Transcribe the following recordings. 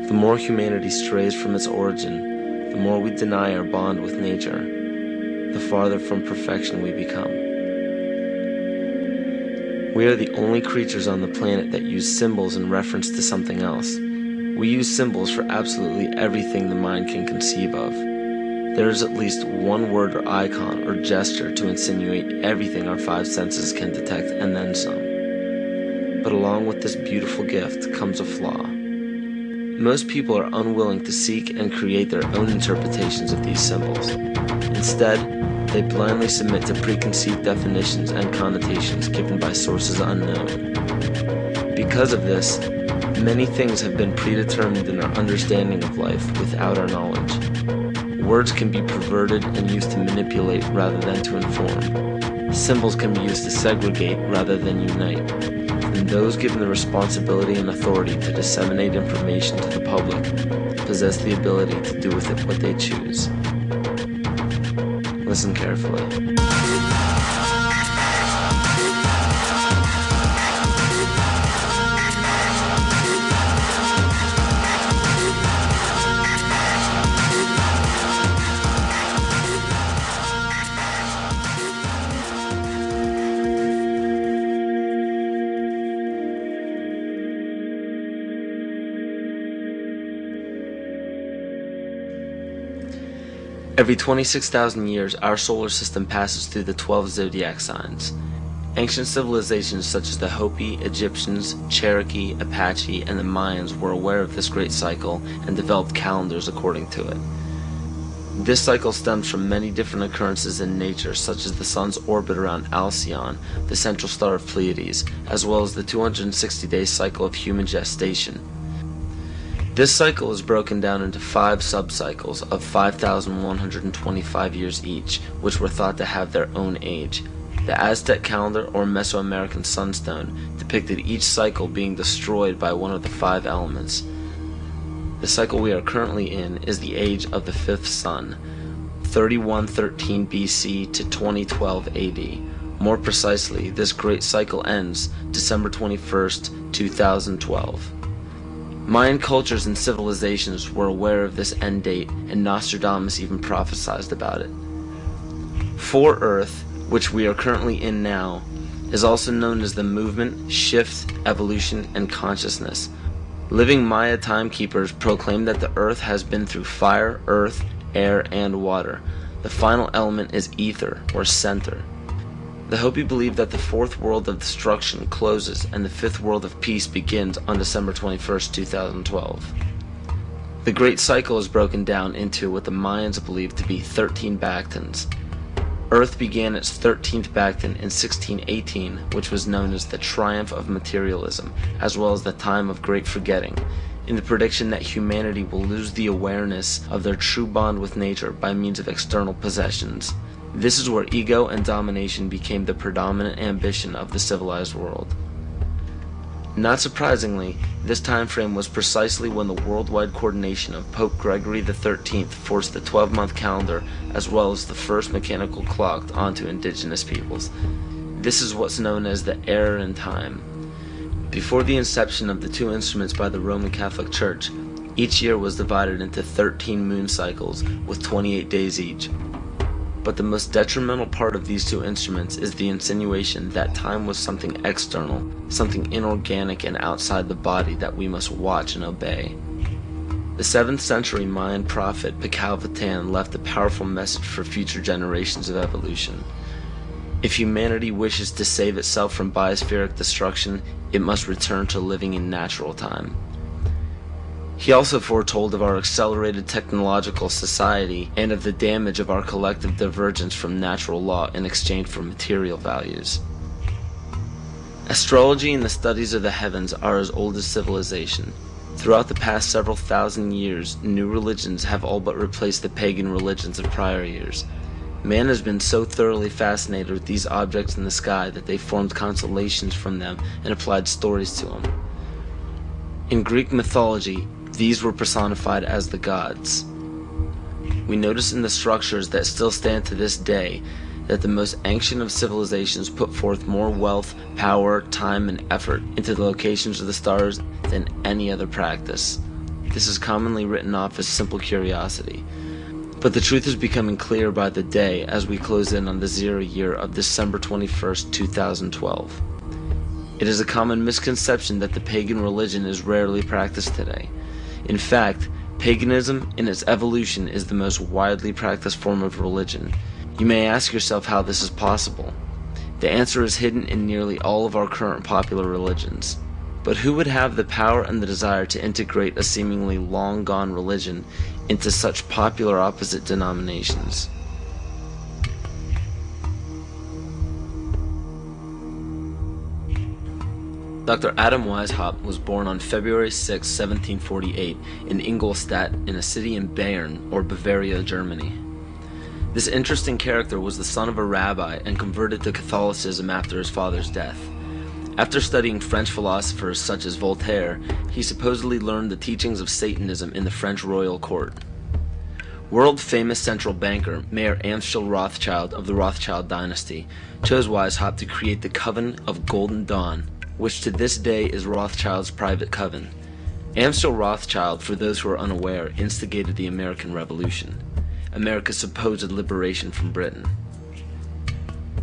The more humanity strays from its origin, the more we deny our bond with nature, the farther from perfection we become. We are the only creatures on the planet that use symbols in reference to something else. We use symbols for absolutely everything the mind can conceive of. There is at least one word or icon or gesture to insinuate everything our five senses can detect, and then some. But along with this beautiful gift comes a flaw. Most people are unwilling to seek and create their own interpretations of these symbols. Instead, they blindly submit to preconceived definitions and connotations given by sources unknown. Because of this, many things have been predetermined in our understanding of life without our knowledge. Words can be perverted and used to manipulate rather than to inform. Symbols can be used to segregate rather than unite. And those given the responsibility and authority to disseminate information to the public possess the ability to do with it what they choose. Listen carefully. Every 26,000 years, our solar system passes through the 12 zodiac signs. Ancient civilizations such as the Hopi, Egyptians, Cherokee, Apache, and the Mayans were aware of this great cycle and developed calendars according to it. This cycle stems from many different occurrences in nature, such as the sun's orbit around Alcyone, the central star of Pleiades, as well as the 260-day cycle of human gestation. This cycle is broken down into 5 sub-cycles of 5,125 years each, which were thought to have their own age. The Aztec calendar or Mesoamerican sunstone depicted each cycle being destroyed by one of the 5 elements. The cycle we are currently in is the age of the 5th sun, 3113 BC to 2012 AD. More precisely, this great cycle ends December 21st, 2012. Mayan cultures and civilizations were aware of this end date, and Nostradamus even prophesied about it. For Earth, which we are currently in now, is also known as the movement, shift, evolution, and consciousness. Living Maya timekeepers proclaim that the Earth has been through fire, earth, air, and water. The final element is ether, or center. The Hopi believe that the 4th world of destruction closes and the 5th world of peace begins on December 21st, 2012. The Great Cycle is broken down into what the Mayans believe to be 13 Bactans. Earth began its 13th Bactan in 1618, which was known as the Triumph of Materialism, as well as the Time of Great Forgetting, in the prediction that humanity will lose the awareness of their true bond with nature by means of external possessions. This is where ego and domination became the predominant ambition of the civilized world. Not surprisingly, this time frame was precisely when the worldwide coordination of Pope Gregory XIII forced the 12-month calendar as well as the first mechanical clock onto indigenous peoples. This is what's known as the error in time. Before the inception of the 2 instruments by the Roman Catholic Church, each year was divided into 13 moon cycles with 28 days each. But the most detrimental part of these 2 instruments is the insinuation that time was something external, something inorganic and outside the body that we must watch and obey. The 7th century Mayan prophet Pacalvatan left a powerful message for future generations of evolution. If humanity wishes to save itself from biospheric destruction, it must return to living in natural time. He also foretold of our accelerated technological society and of the damage of our collective divergence from natural law in exchange for material values. Astrology and the studies of the heavens are as old as civilization. Throughout the past several thousand years, new religions have all but replaced the pagan religions of prior years. Man has been so thoroughly fascinated with these objects in the sky that they formed constellations from them and applied stories to them. In Greek mythology, these were personified as the gods. We notice in the structures that still stand to this day that the most ancient of civilizations put forth more wealth, power, time, and effort into the locations of the stars than any other practice. this is commonly written off as simple curiosity. But the truth is becoming clearer by the day as we close in on the 0 year of December 21st, 2012. It is a common misconception that the pagan religion is rarely practiced today. In fact, paganism in its evolution is the most widely practiced form of religion. You may ask yourself how this is possible. The answer is hidden in nearly all of our current popular religions. But who would have the power and the desire to integrate a seemingly long-gone religion into such popular opposite denominations? Dr. Adam Weishaupt was born on February 6, 1748 in Ingolstadt in a city in Bayern, or Bavaria, Germany. This interesting character was the son of a rabbi and converted to Catholicism after his father's death. After studying French philosophers such as Voltaire, he supposedly learned the teachings of Satanism in the French royal court. World-famous central banker Mayer Amschel Rothschild of the Rothschild dynasty chose Weishaupt to create the Coven of Golden Dawn, which to this day is Rothschild's private coven. Amschel Rothschild, for those who are unaware, instigated the American Revolution, America's supposed liberation from Britain.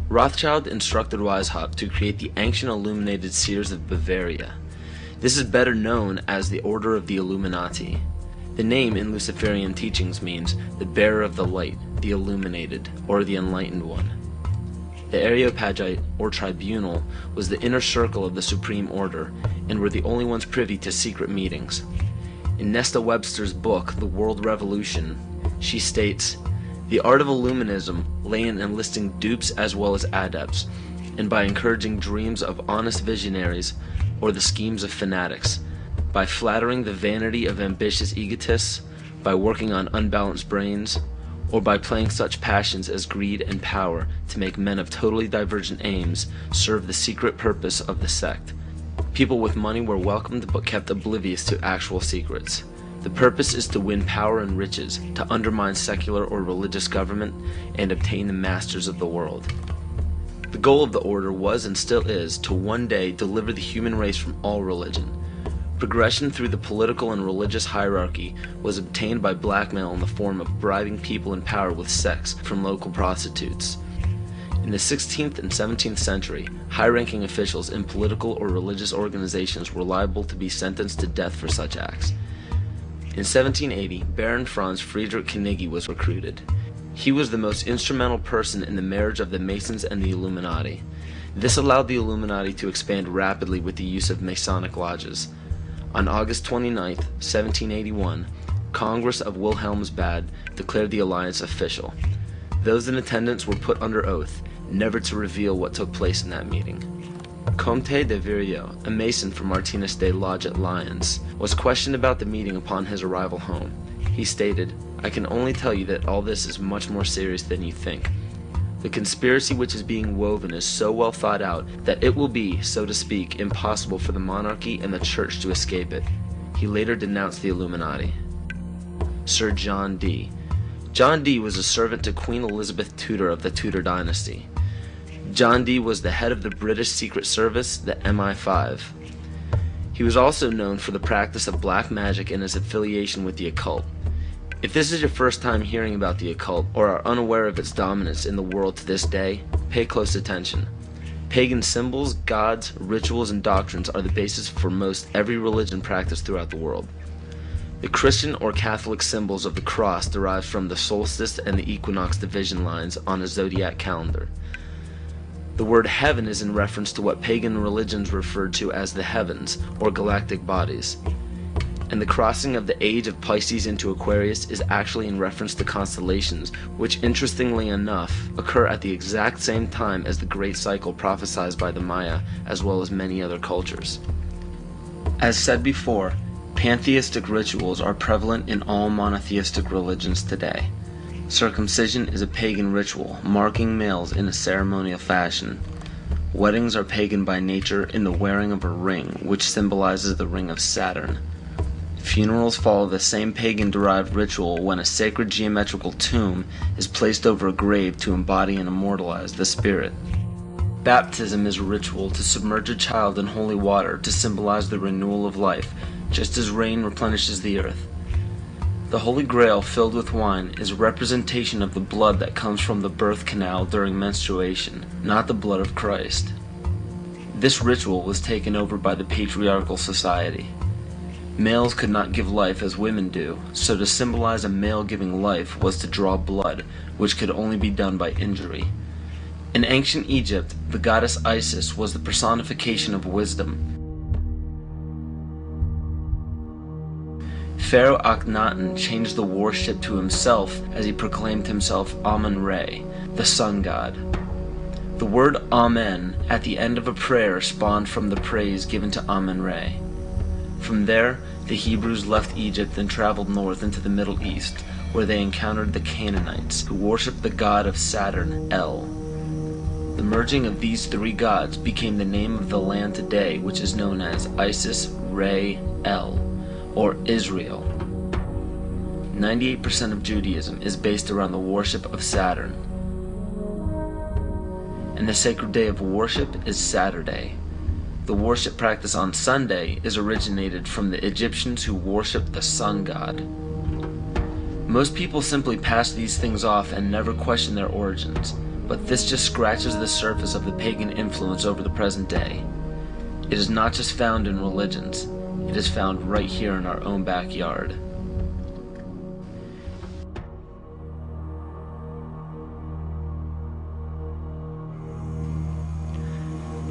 Rothschild instructed Weishaupt to create the Ancient Illuminated Seers of Bavaria. This is better known as the Order of the Illuminati. The name in Luciferian teachings means the bearer of the light, the illuminated, or the enlightened one. The Areopagite, or tribunal, was the inner circle of the Supreme Order, and were the only ones privy to secret meetings. In Nesta Webster's book, The World Revolution, she states, "The art of Illuminism lay in enlisting dupes as well as adepts, and by encouraging dreams of honest visionaries or the schemes of fanatics, by flattering the vanity of ambitious egotists, by working on unbalanced brains, or by playing such passions as greed and power to make men of totally divergent aims serve the secret purpose of the sect. People with money were welcomed but kept oblivious to actual secrets. The purpose is to win power and riches, to undermine secular or religious government, and obtain the masters of the world." The goal of the order was and still is to one day deliver the human race from all religion. Progression through the political and religious hierarchy was obtained by blackmail in the form of bribing people in power with sex from local prostitutes. In the 16th and 17th century, high-ranking officials in political or religious organizations were liable to be sentenced to death for such acts. In 1780, Baron Franz Friedrich Knigge was recruited. He was the most instrumental person in the marriage of the Masons and the Illuminati. This allowed the Illuminati to expand rapidly with the use of Masonic lodges. On August 29, 1781, Congress of Wilhelmsbad declared the alliance official. Those in attendance were put under oath, never to reveal what took place in that meeting. Comte de Virieu, a Mason from Martinez de Lodge at Lyons, was questioned about the meeting upon his arrival home. He stated, "I can only tell you that all this is much more serious than you think. The conspiracy which is being woven is so well thought out that it will be, so to speak, impossible for the monarchy and the church to escape it." He later denounced the Illuminati. Sir John Dee. John Dee was a servant to Queen Elizabeth Tudor of the Tudor dynasty. John Dee was the head of the British Secret Service, the MI5. He was also known for the practice of black magic and his affiliation with the occult. If this is your first time hearing about the occult, or are unaware of its dominance in the world to this day, pay close attention. Pagan symbols, gods, rituals, and doctrines are the basis for most every religion practiced throughout the world. The Christian or Catholic symbols of the cross derive from the solstice and the equinox division lines on a zodiac calendar. The word heaven is in reference to what pagan religions referred to as the heavens, or galactic bodies. And the crossing of the age of Pisces into Aquarius is actually in reference to constellations, which interestingly enough occur at the exact same time as the great cycle prophesied by the Maya, as well as many other cultures. As said before, pantheistic rituals are prevalent in all monotheistic religions today. Circumcision is a pagan ritual, marking males in a ceremonial fashion. Weddings are pagan by nature in the wearing of a ring, which symbolizes the ring of Saturn. Funerals follow the same pagan-derived ritual when a sacred geometrical tomb is placed over a grave to embody and immortalize the spirit. Baptism is a ritual to submerge a child in holy water to symbolize the renewal of life, just as rain replenishes the earth. The Holy Grail filled with wine is a representation of the blood that comes from the birth canal during menstruation, not the blood of Christ. This ritual was taken over by the patriarchal society. Males could not give life as women do, so to symbolize a male giving life was to draw blood, which could only be done by injury. In ancient Egypt, the goddess Isis was the personification of wisdom. Pharaoh Akhenaten changed the worship to himself as he proclaimed himself Amun-Re, the sun god. The word Amen at the end of a prayer spawned from the praise given to Amun-Re. From there, the Hebrews left Egypt and traveled north into the Middle East, where they encountered the Canaanites, who worshipped the god of Saturn, El. The merging of these three gods became the name of the land today, which is known as Isis, Re, El, or Israel. 98% of Judaism is based around the worship of Saturn. And the sacred day of worship is Saturday. The worship practice on Sunday is originated from the Egyptians who worshipped the sun god. Most people simply pass these things off and never question their origins, but this just scratches the surface of the pagan influence over the present day. It is not just found in religions, it is found right here in our own backyard.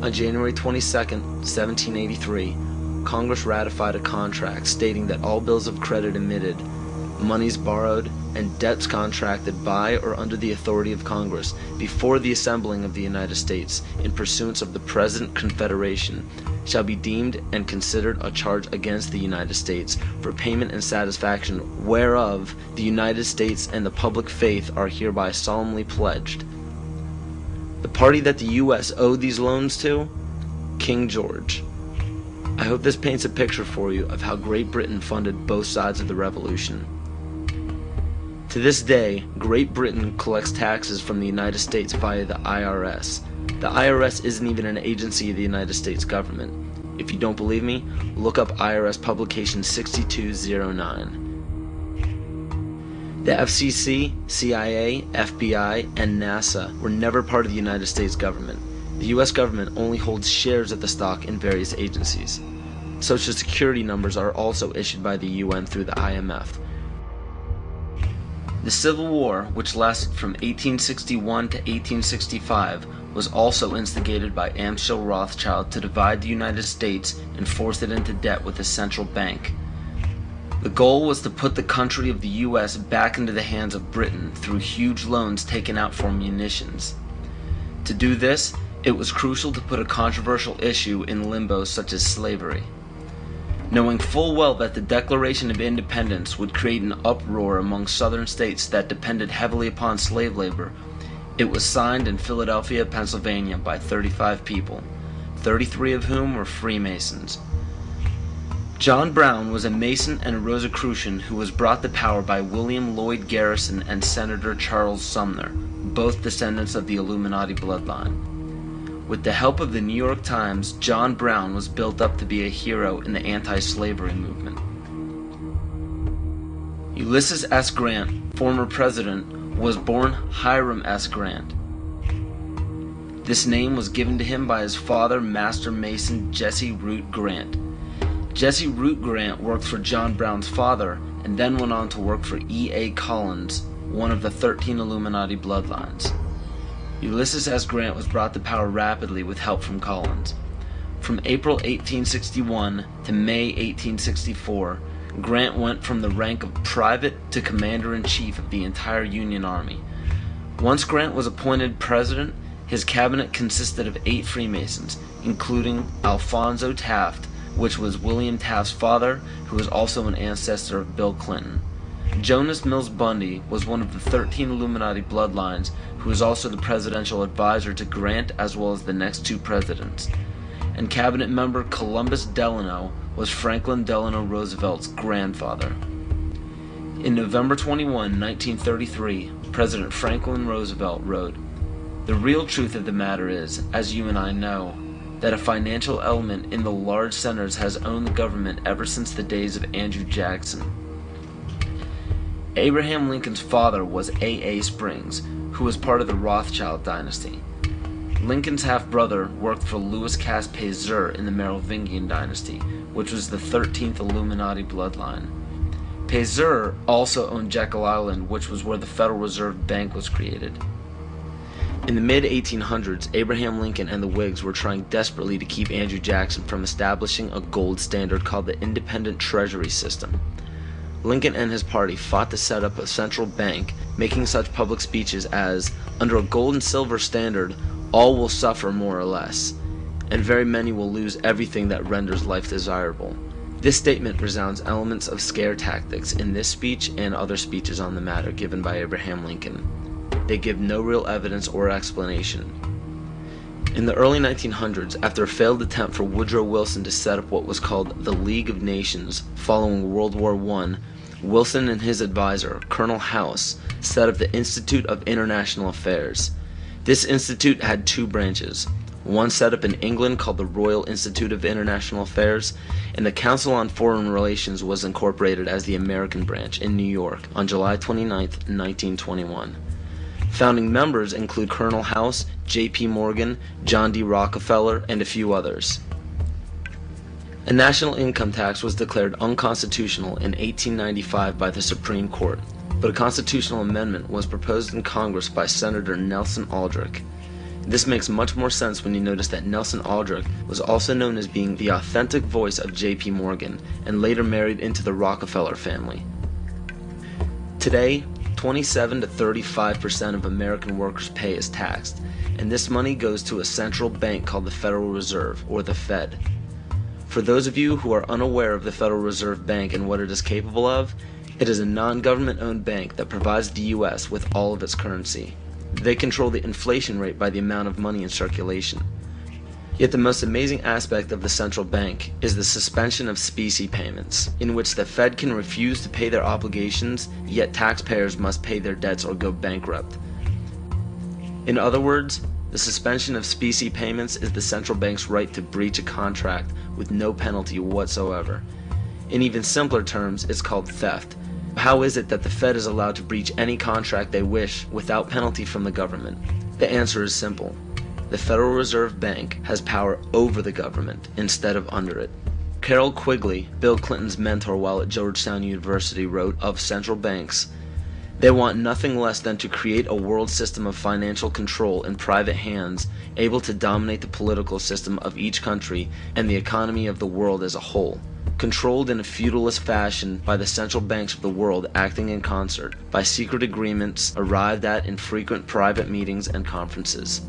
On January 22, 1783, Congress ratified a contract stating that all bills of credit emitted, monies borrowed, and debts contracted by or under the authority of Congress before the assembling of the United States in pursuance of the present Confederation shall be deemed and considered a charge against the United States for payment and satisfaction whereof the United States and the public faith are hereby solemnly pledged. The party that the U.S. owed these loans to? King George. I hope this paints a picture for you of how Great Britain funded both sides of the Revolution. To this day, Great Britain collects taxes from the United States via the IRS. The IRS isn't even an agency of the United States government. If you don't believe me, look up IRS publication 6209. The FCC, CIA, FBI, and NASA were never part of the United States government. The U.S. government only holds shares of the stock in various agencies. Social Security numbers are also issued by the UN through the IMF. The Civil War, which lasted from 1861 to 1865, was also instigated by Amschel Rothschild to divide the United States and force it into debt with a central bank. The goal was to put the country of the U.S. back into the hands of Britain through huge loans taken out for munitions. To do this, it was crucial to put a controversial issue in limbo such as slavery. Knowing full well that the Declaration of Independence would create an uproar among southern states that depended heavily upon slave labor, it was signed in Philadelphia, Pennsylvania by 35 people, 33 of whom were Freemasons. John Brown was a Mason and a Rosicrucian who was brought to power by William Lloyd Garrison and Senator Charles Sumner, both descendants of the Illuminati bloodline. With the help of the New York Times, John Brown was built up to be a hero in the anti-slavery movement. Ulysses S. Grant, former president, was born Hiram S. Grant. This name was given to him by his father, Master Mason Jesse Root Grant. Jesse Root Grant worked for John Brown's father and then went on to work for E.A. Collins, one of the 13 Illuminati bloodlines. Ulysses S. Grant was brought to power rapidly with help from Collins. From April 1861 to May 1864, Grant went from the rank of private to commander-in-chief of the entire Union Army. Once Grant was appointed president, his cabinet consisted of 8 Freemasons, including Alphonso Taft, which was William Taft's father, who was also an ancestor of Bill Clinton. Jonas Mills Bundy was one of the 13 Illuminati bloodlines, who was also the presidential advisor to Grant as well as the next 2 presidents. And cabinet member Columbus Delano was Franklin Delano Roosevelt's grandfather. In November 21, 1933, President Franklin Roosevelt wrote, "The real truth of the matter is, as you and I know, that a financial element in the large centers has owned the government ever since the days of Andrew Jackson. Abraham Lincoln's father was A.A. Springs, who was part of the Rothschild dynasty. Lincoln's half-brother worked for Louis Cass Pasteur in the Merovingian dynasty, which was the 13th Illuminati bloodline. Pasteur also owned Jekyll Island, which was where the Federal Reserve Bank was created. In the mid-1800s, Abraham Lincoln and the Whigs were trying desperately to keep Andrew Jackson from establishing a gold standard called the Independent Treasury System. Lincoln and his party fought to set up a central bank, making such public speeches as, "Under a gold and silver standard, all will suffer more or less, and very many will lose everything that renders life desirable." This statement resounds elements of scare tactics in this speech and other speeches on the matter given by Abraham Lincoln. They give no real evidence or explanation. In the early 1900s, after a failed attempt for Woodrow Wilson to set up what was called the League of Nations following World War I, Wilson and his advisor, Colonel House, set up the Institute of International Affairs. This institute had two branches, one set up in England called the Royal Institute of International Affairs, and the Council on Foreign Relations was incorporated as the American branch in New York on July 29, 1921. Founding members include Colonel House, J.P. Morgan, John D. Rockefeller, and a few others. A national income tax was declared unconstitutional in 1895 by the Supreme Court, but a constitutional amendment was proposed in Congress by Senator Nelson Aldrich. This makes much more sense when you notice that Nelson Aldrich was also known as being the authentic voice of J.P. Morgan and later married into the Rockefeller family. Today, 27 to 35% of American workers' pay is taxed, and this money goes to a central bank called the Federal Reserve, or the Fed. For those of you who are unaware of the Federal Reserve Bank and what it is capable of, it is a non-government-owned bank that provides the U.S. with all of its currency. They control the inflation rate by the amount of money in circulation. Yet the most amazing aspect of the central bank is the suspension of specie payments, in which the Fed can refuse to pay their obligations, yet taxpayers must pay their debts or go bankrupt. In other words, the suspension of specie payments is the central bank's right to breach a contract with no penalty whatsoever. In even simpler terms, it's called theft. How is it that the Fed is allowed to breach any contract they wish without penalty from the government? The answer is simple. The Federal Reserve Bank has power over the government instead of under it. Carroll Quigley, Bill Clinton's mentor while at Georgetown University, wrote of central banks, "They want nothing less than to create a world system of financial control in private hands, able to dominate the political system of each country and the economy of the world as a whole, controlled in a feudalist fashion by the central banks of the world acting in concert, by secret agreements arrived at in frequent private meetings and conferences."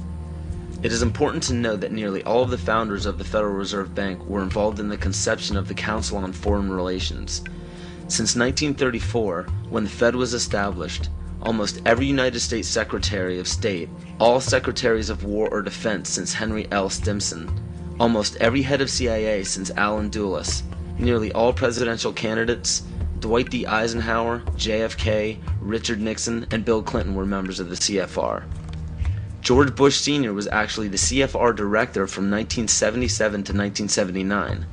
It is important to note that nearly all of the founders of the Federal Reserve Bank were involved in the conception of the Council on Foreign Relations. Since 1934, when the Fed was established, almost every United States Secretary of State, all Secretaries of War or Defense since Henry L. Stimson, almost every head of CIA since Allen Dulles, nearly all presidential candidates, Dwight D. Eisenhower, JFK, Richard Nixon, and Bill Clinton were members of the CFR. George Bush Sr. was actually the CFR director from 1977 to 1979.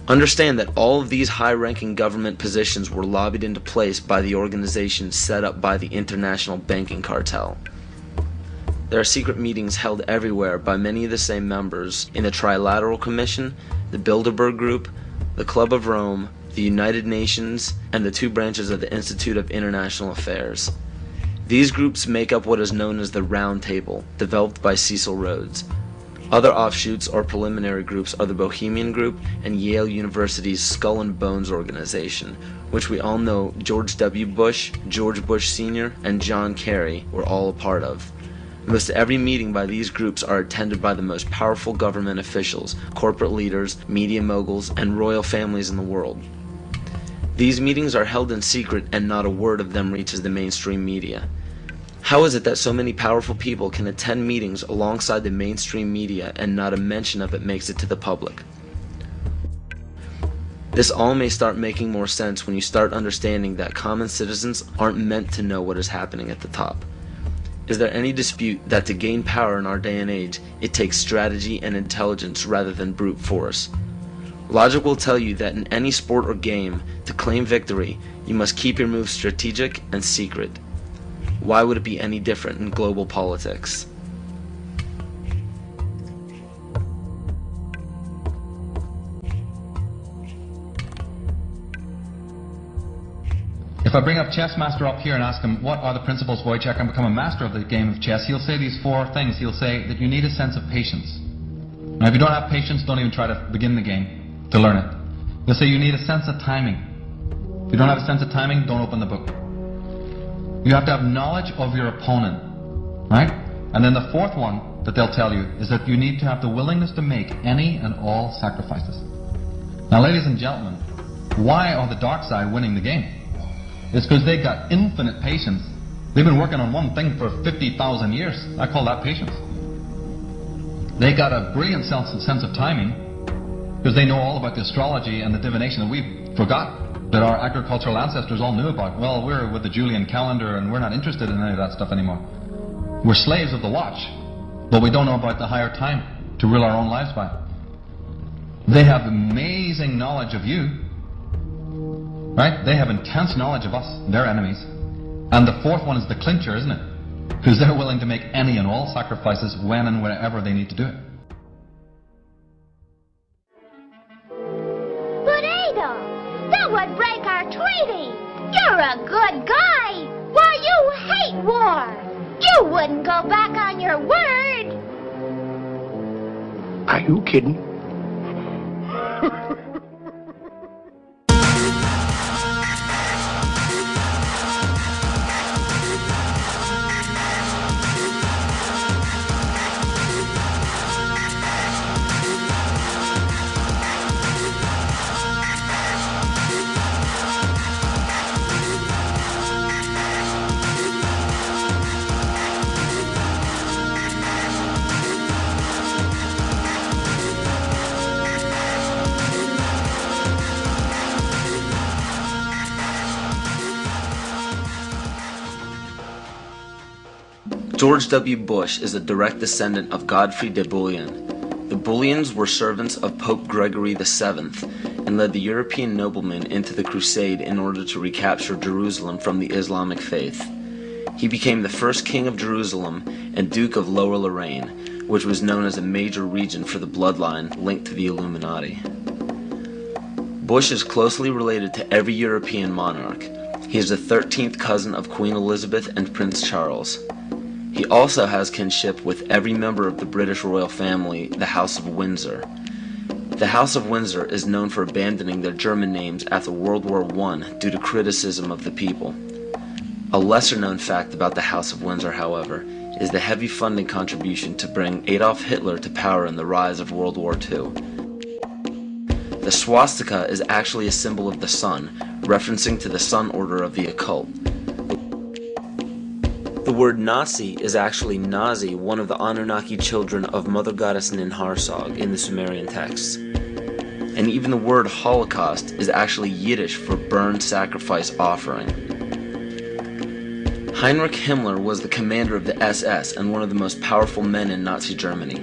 Understand that all of these high-ranking government positions were lobbied into place by the organizations set up by the international banking cartel. There are secret meetings held everywhere by many of the same members in the Trilateral Commission, the Bilderberg Group, the Club of Rome, the United Nations, and the two branches of the Institute of International Affairs. These groups make up what is known as the Round Table, developed by Cecil Rhodes. Other offshoots or preliminary groups are the Bohemian Group and Yale University's Skull and Bones organization, which we all know George W. Bush, George Bush Sr., and John Kerry were all a part of. Most every meeting by these groups are attended by the most powerful government officials, corporate leaders, media moguls, and royal families in the world. These meetings are held in secret and not a word of them reaches the mainstream media. How is it that so many powerful people can attend meetings alongside the mainstream media and not a mention of it makes it to the public? This all may start making more sense when you start understanding that common citizens aren't meant to know what is happening at the top. Is there any dispute that to gain power in our day and age, it takes strategy and intelligence rather than brute force? Logic will tell you that in any sport or game, to claim victory, you must keep your moves strategic and secret. Why would it be any different in global politics? If I bring up Chess Master up here and ask him, what are the principles, Wojciech, and become a master of the game of chess, he'll say these four things. He'll say that you need a sense of patience. Now, if you don't have patience, don't even try to begin the game to learn it. He'll say you need a sense of timing. If you don't have a sense of timing, don't open the book. You have to have knowledge of your opponent, right? And then the fourth one that they'll tell you is that you need to have the willingness to make any and all sacrifices. Now, ladies and gentlemen, why are the dark side winning the game? It's because they've got infinite patience. They've been working on one thing for 50,000 years. I call that patience. They got a brilliant sense of timing because they know all about the astrology and the divination that we forgot, that our agricultural ancestors all knew about. Well, we're with the Julian calendar and we're not interested in any of that stuff anymore. We're slaves of the watch, but we don't know about the higher time to rule our own lives by. They have amazing knowledge of you. Right? They have intense knowledge of us, their enemies. And the fourth one is the clincher, isn't it? Because they're willing to make any and all sacrifices when and wherever they need to do it. But Adolf, that would break our treaty. You're a good guy. Why, you hate war. You wouldn't go back on your word. Are you kidding? George W. Bush is a direct descendant of Godfrey de Bouillon. The Bouillons were servants of Pope Gregory VII and led the European noblemen into the crusade in order to recapture Jerusalem from the Islamic faith. He became the first king of Jerusalem and Duke of Lower Lorraine, which was known as a major region for the bloodline linked to the Illuminati. Bush is closely related to every European monarch. He is the 13th cousin of Queen Elizabeth and Prince Charles. He also has kinship with every member of the British royal family, the House of Windsor. The House of Windsor is known for abandoning their German names after World War I due to criticism of the people. A lesser-known fact about the House of Windsor, however, is the heavy funding contribution to bring Adolf Hitler to power in the rise of World War II. The swastika is actually a symbol of the sun, referencing to the Sun Order of the occult. The word Nazi is actually Nazi, one of the Anunnaki children of Mother Goddess Ninharsag in the Sumerian texts. And even the word Holocaust is actually Yiddish for burn, sacrifice, offering. Heinrich Himmler was the commander of the SS and one of the most powerful men in Nazi Germany.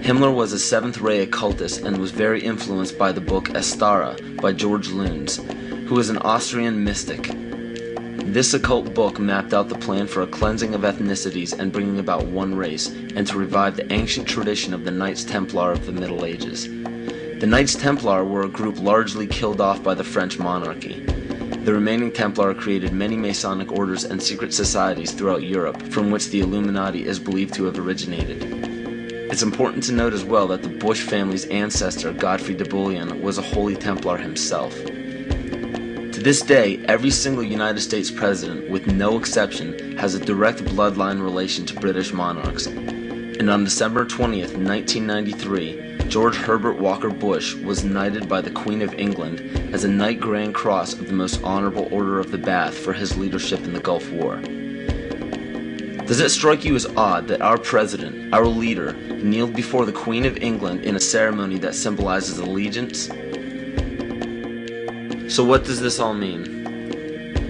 Himmler was a seventh-ray occultist and was very influenced by the book Astara by George Luns, who was an Austrian mystic. This occult book mapped out the plan for a cleansing of ethnicities and bringing about one race, and to revive the ancient tradition of the Knights Templar of the Middle Ages. The Knights Templar were a group largely killed off by the French monarchy. The remaining Templar created many Masonic orders and secret societies throughout Europe, from which the Illuminati is believed to have originated. It's important to note as well that the Bush family's ancestor, Godfrey de Bouillon, was a Holy Templar himself. To this day, every single United States president, with no exception, has a direct bloodline relation to British monarchs. And on December 20th, 1993, George Herbert Walker Bush was knighted by the Queen of England as a Knight Grand Cross of the Most Honorable Order of the Bath for his leadership in the Gulf War. Does it strike you as odd that our president, our leader, kneeled before the Queen of England in a ceremony that symbolizes allegiance? So what does this all mean?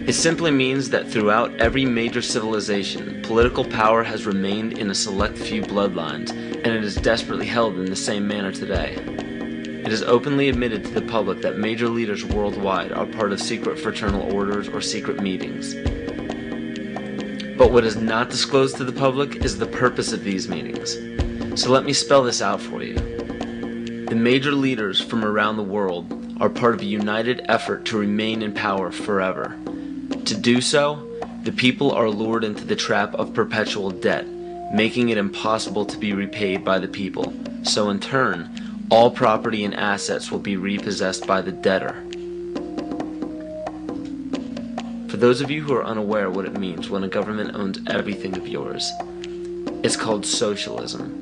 It simply means that throughout every major civilization, political power has remained in a select few bloodlines, and it is desperately held in the same manner today. It is openly admitted to the public that major leaders worldwide are part of secret fraternal orders or secret meetings. But what is not disclosed to the public is the purpose of these meetings. So let me spell this out for you. The major leaders from around the world are part of a united effort to remain in power forever. To do so, the people are lured into the trap of perpetual debt, making it impossible to be repaid by the people. So in turn, all property and assets will be repossessed by the debtor. For those of you who are unaware what it means when a government owns everything of yours, it's called socialism.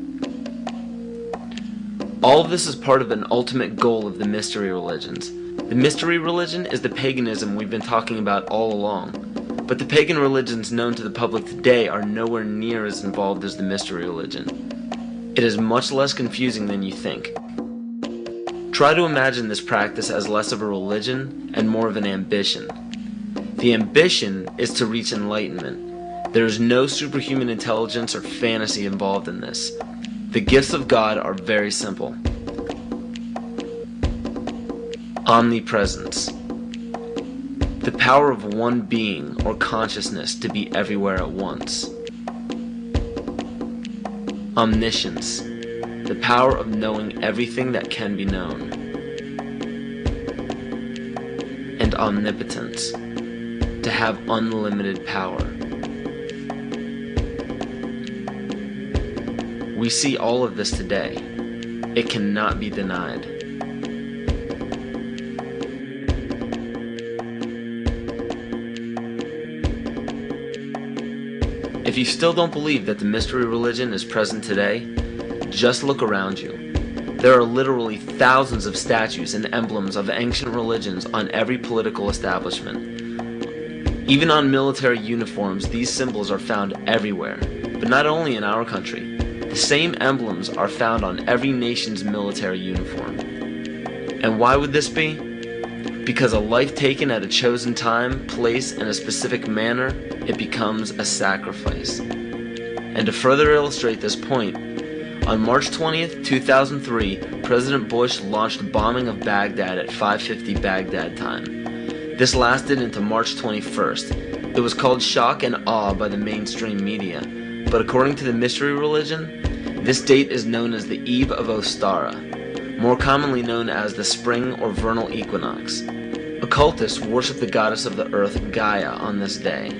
All of this is part of an ultimate goal of the mystery religions. The mystery religion is the paganism we've been talking about all along, but the pagan religions known to the public today are nowhere near as involved as the mystery religion. It is much less confusing than you think. Try to imagine this practice as less of a religion and more of an ambition. The ambition is to reach enlightenment. There is no superhuman intelligence or fantasy involved in this. The gifts of God are very simple. Omnipresence. The power of one being or consciousness to be everywhere at once. Omniscience. The power of knowing everything that can be known. And omnipotence. To have unlimited power. We see all of this today. It cannot be denied. If you still don't believe that the mystery religion is present today, just look around you. There are literally thousands of statues and emblems of ancient religions on every political establishment. Even on military uniforms, these symbols are found everywhere, but not only in our country. The same emblems are found on every nation's military uniform. And why would this be? Because a life taken at a chosen time, place, and a specific manner, it becomes a sacrifice. And to further illustrate this point, on March 20th, 2003, President Bush launched a bombing of Baghdad at 5:50 Baghdad time. This lasted into March 21st. It was called shock and awe by the mainstream media, but according to the mystery religion, this date is known as the Eve of Ostara, more commonly known as the spring or vernal equinox. Occultists worship the goddess of the earth, Gaia, on this day.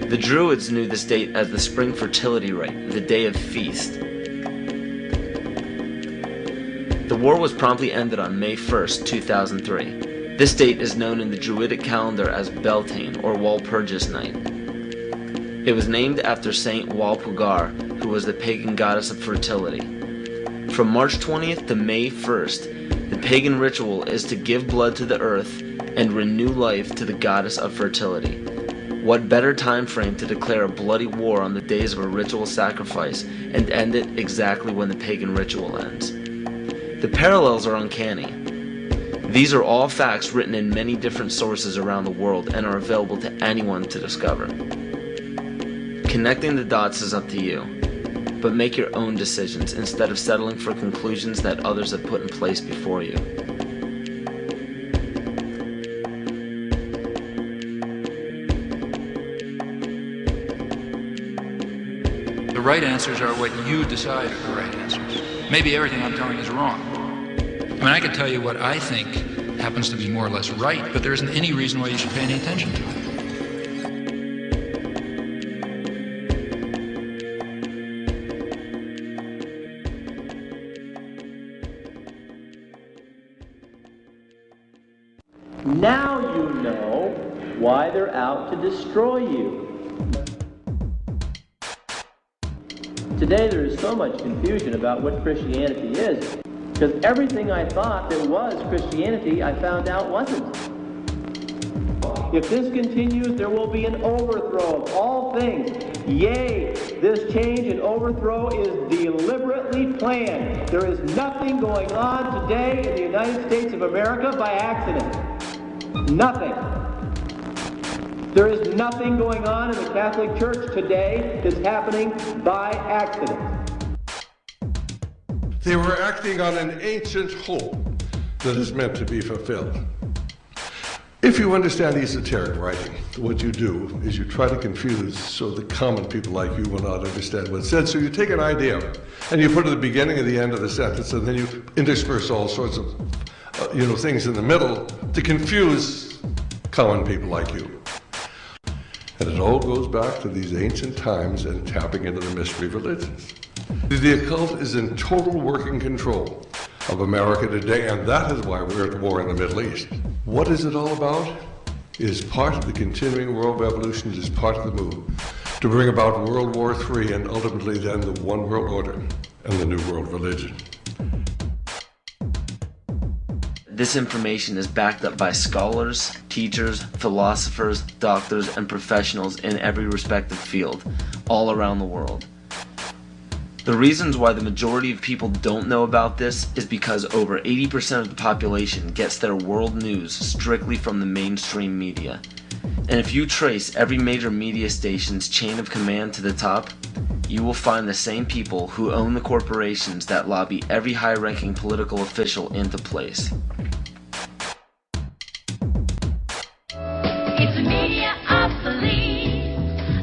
The Druids knew this date as the spring fertility rite, the day of feast. The war was promptly ended on May 1st, 2003. This date is known in the Druidic calendar as Beltane, or Walpurgis Night. It was named after Saint Walpurga, who was the pagan goddess of fertility. From March 20th to May 1st, the pagan ritual is to give blood to the earth and renew life to the goddess of fertility. What better time frame to declare a bloody war on the days of a ritual sacrifice and end it exactly when the pagan ritual ends? The parallels are uncanny. These are all facts written in many different sources around the world and are available to anyone to discover. Connecting the dots is up to you, but make your own decisions instead of settling for conclusions that others have put in place before you. The right answers are what you decide are the right answers. Maybe everything I'm telling you is wrong. I mean, I can tell you what I think happens to be more or less right, but there isn't any reason why you should pay any attention to it. Now you know why they're out to destroy you. Today there is so much confusion about what Christianity is, because everything I thought that was Christianity, I found out wasn't. If this continues, there will be an overthrow of all things. Yea, this change and overthrow is deliberately planned. There is nothing going on today in the United States of America by accident. Nothing. There is nothing going on in the Catholic Church today that's happening by accident. They were acting on an ancient hope that is meant to be fulfilled. If you understand esoteric writing, what you do is you try to confuse so the common people like you will not understand what's said. So you take an idea and you put it at the beginning and the end of the sentence, and then you intersperse all sorts of things in the middle to confuse common people like you. And it all goes back to these ancient times and tapping into the mystery religions. The occult is in total working control of America today, and that is why we're at war in the Middle East. What is it all about? It is part of the continuing world revolution. It is part of the move to bring about World War III and ultimately then the one world order and the new world religion. This information is backed up by scholars, teachers, philosophers, doctors, and professionals in every respective field, all around the world. The reasons why the majority of people don't know about this is because over 80% of the population gets their world news strictly from the mainstream media. And if you trace every major media station's chain of command to the top, you will find the same people who own the corporations that lobby every high-ranking political official into place. It's a media of belief,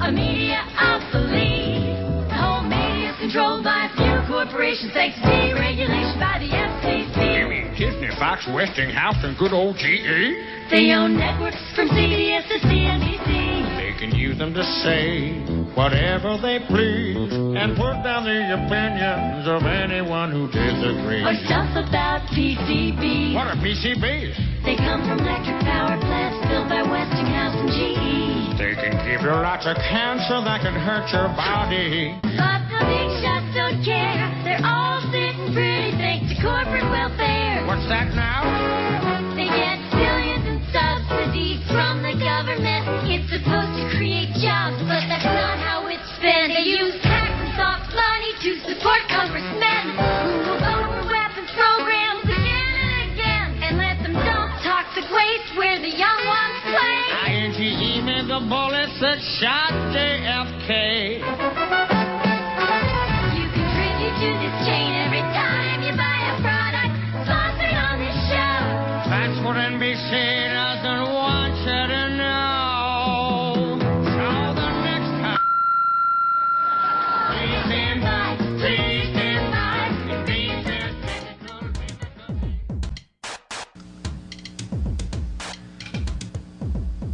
a media of belief. The whole media is controlled by a few corporations thanks to deregulation by the FCC. You mean Disney, Fox, Westinghouse, and good old GE? They own networks from CBS to CNBC. They can use them to say whatever they please and put down the opinions of anyone who disagrees. Or stuff about PCBs. What are PCBs? They come from electric power plants built by Westinghouse and GE. They can give you lots of cancer that can hurt your body. But the big shots don't care. They're all sitting pretty thanks to corporate welfare. What's that now? They get billions in subsidies from the government. It's supposed to create jobs, but that's not how it's spent. They use tax and soft money to support congressmen who will vote for weapons programs again and again and let them dump toxic waste where the young ones play. INGE made the bullets that shot JFK. You contribute to this chain every time you buy a product sponsored on this show. That's what NBC doesn't want you to know. So the next time, please stand by, please stand by. It means there's technical difficulties.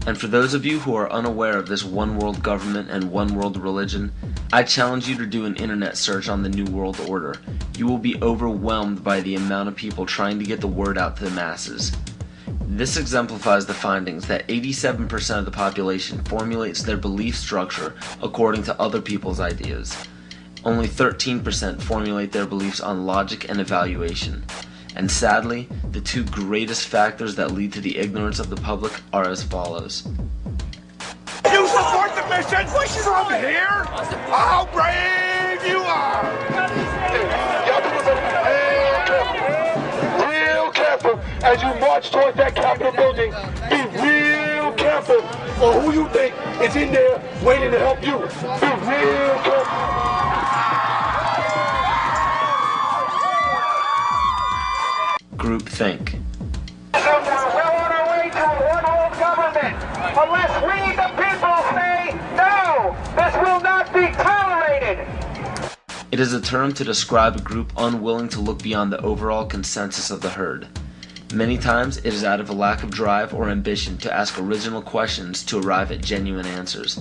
And for those of you who are unaware of this one world government and one world religion, I challenge you to do an internet search on the New World Order. You will be overwhelmed by the amount of people trying to get the word out to the masses. This exemplifies the findings that 87% of the population formulates their belief structure according to other people's ideas. Only 13% formulate their beliefs on logic and evaluation. And sadly, the two greatest factors that lead to the ignorance of the public are as follows. You support the mission from here? How brave you are! Real careful as you march towards that Capitol building. Be real careful or who you think is in there waiting to help you. Be real careful. Groupthink. We're on our way to a one-world government. Unless we, the people, say no, this will not be tolerated. It is a term to describe a group unwilling to look beyond the overall consensus of the herd. Many times it is out of a lack of drive or ambition to ask original questions to arrive at genuine answers.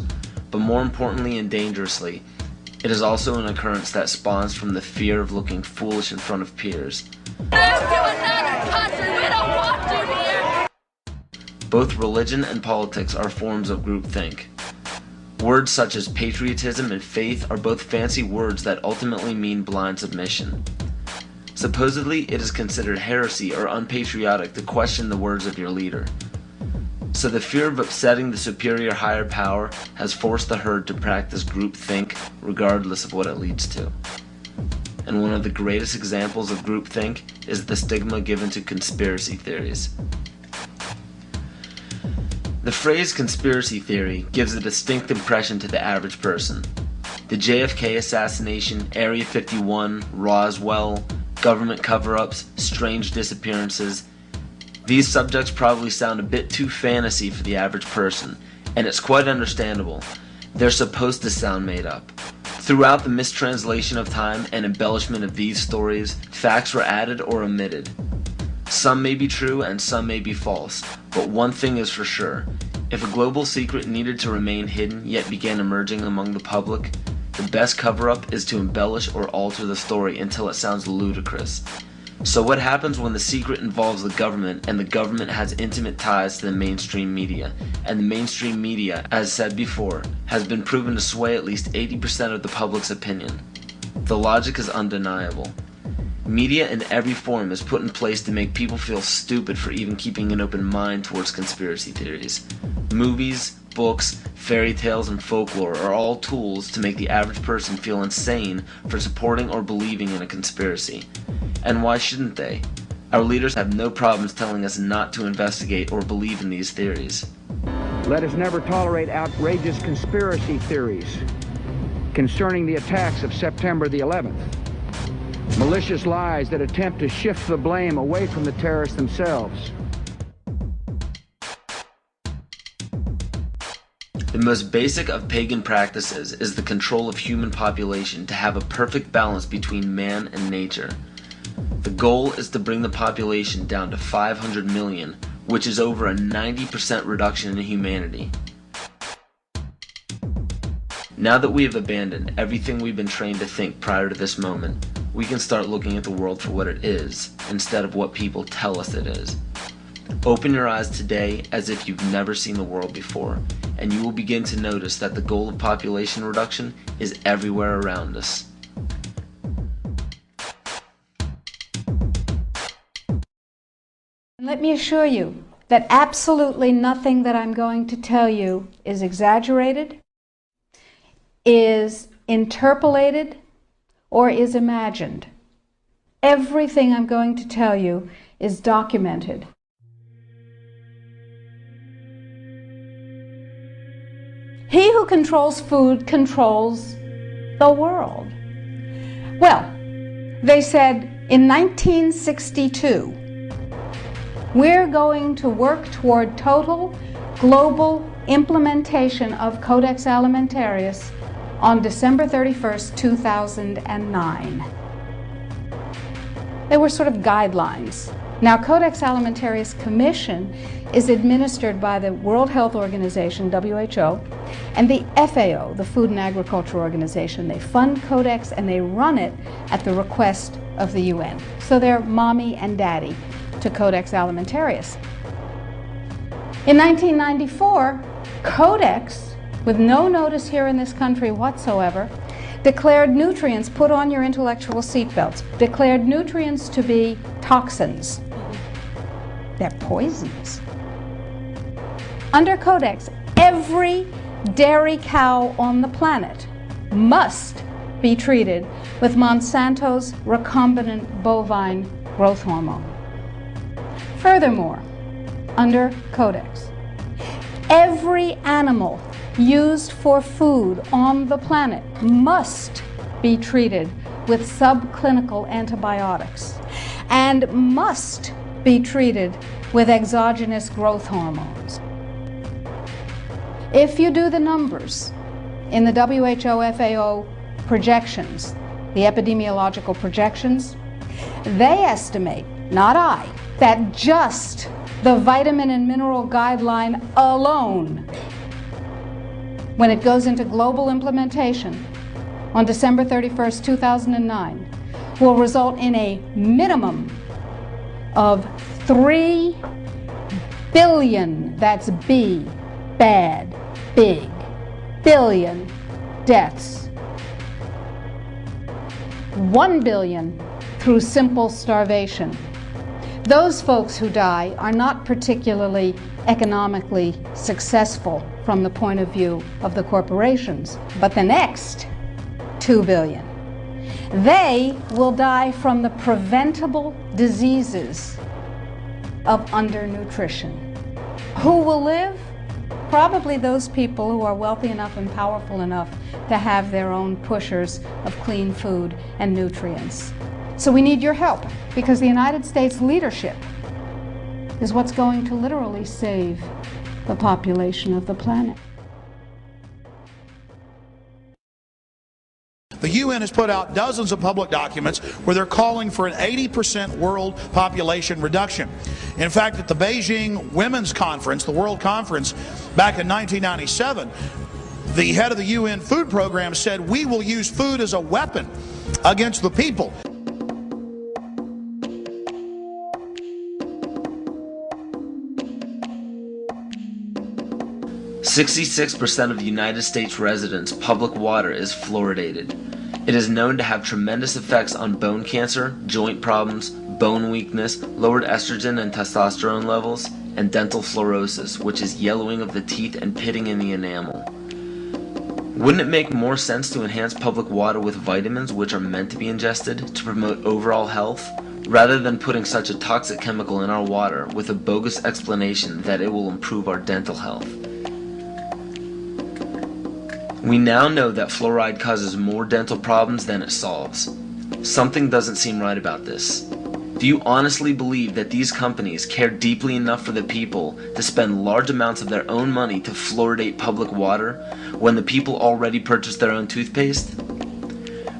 But more importantly and dangerously, it is also an occurrence that spawns from the fear of looking foolish in front of peers. Both religion and politics are forms of groupthink. Words such as patriotism and faith are both fancy words that ultimately mean blind submission. Supposedly, it is considered heresy or unpatriotic to question the words of your leader. So the fear of upsetting the superior higher power has forced the herd to practice groupthink regardless of what it leads to. And one of the greatest examples of groupthink is the stigma given to conspiracy theories. The phrase conspiracy theory gives a distinct impression to the average person. The JFK assassination, Area 51, Roswell, government cover-ups, strange disappearances. These subjects probably sound a bit too fantasy for the average person, and it's quite understandable. They're supposed to sound made up. Throughout the mistranslation of time and embellishment of these stories, facts were added or omitted. Some may be true and some may be false, but one thing is for sure. If a global secret needed to remain hidden yet began emerging among the public, the best cover-up is to embellish or alter the story until it sounds ludicrous. So what happens when the secret involves the government and the government has intimate ties to the mainstream media, and the mainstream media, as said before, has been proven to sway at least 80% of the public's opinion? The logic is undeniable. Media in every form is put in place to make people feel stupid for even keeping an open mind towards conspiracy theories. Movies, books, fairy tales, and folklore are all tools to make the average person feel insane for supporting or believing in a conspiracy. And why shouldn't they? Our leaders have no problems telling us not to investigate or believe in these theories. Let us never tolerate outrageous conspiracy theories concerning the attacks of September the 11th. Malicious lies that attempt to shift the blame away from the terrorists themselves. The most basic of pagan practices is the control of human population to have a perfect balance between man and nature. The goal is to bring the population down to 500 million, which is over a 90% reduction in humanity. Now that we have abandoned everything we've been trained to think prior to this moment, we can start looking at the world for what it is, instead of what people tell us it is. Open your eyes today as if you've never seen the world before, and you will begin to notice that the goal of population reduction is everywhere around us. Let me assure you that absolutely nothing that I'm going to tell you is exaggerated, is interpolated, or is imagined. Everything I'm going to tell you is documented. He who controls food controls the world. Well, they said in 1962, we're going to work toward total global implementation of Codex Alimentarius on December 31st, 2009. They were sort of guidelines. Now, Codex Alimentarius Commission is administered by the World Health Organization, WHO, and the FAO, the Food and Agriculture Organization. They fund Codex and they run it at the request of the UN. So they're mommy and daddy to Codex Alimentarius. In 1994, Codex, with no notice here in this country whatsoever, declared nutrients, put on your intellectual seatbelts, declared nutrients to be toxins. They're poisons. Under Codex, every dairy cow on the planet must be treated with Monsanto's recombinant bovine growth hormone. Furthermore, under Codex, every animal used for food on the planet must be treated with subclinical antibiotics and must be treated with exogenous growth hormones. If you do the numbers in the WHO FAO projections, the epidemiological projections, they estimate, not I, that just the vitamin and mineral guideline alone, when it goes into global implementation on December 31st, 2009, will result in a minimum of 3 billion, that's B, bad, big, billion deaths. 1 billion through simple starvation. Those folks who die are not particularly economically successful from the point of view of the corporations, but the next 2 billion, they will die from the preventable diseases of undernutrition. Who will live? probably those people who are wealthy enough and powerful enough to have their own pushers of clean food and nutrients. So we need your help, because the United States leadership is what's going to literally save the population of the planet. The UN has put out dozens of public documents where they're calling for an 80% world population reduction. In fact, at the Beijing Women's Conference, the World Conference, back in 1997, the head of the UN Food Program said, "We will use food as a weapon against the people." 66% of United States residents' public water is fluoridated. It is known to have tremendous effects on bone cancer, joint problems, bone weakness, lowered estrogen and testosterone levels, and dental fluorosis, which is yellowing of the teeth and pitting in the enamel. Wouldn't it make more sense to enhance public water with vitamins which are meant to be ingested to promote overall health, rather than putting such a toxic chemical in our water with a bogus explanation that it will improve our dental health? We now know that fluoride causes more dental problems than it solves. Something doesn't seem right about this. Do you honestly believe that these companies care deeply enough for the people to spend large amounts of their own money to fluoridate public water when the people already purchase their own toothpaste?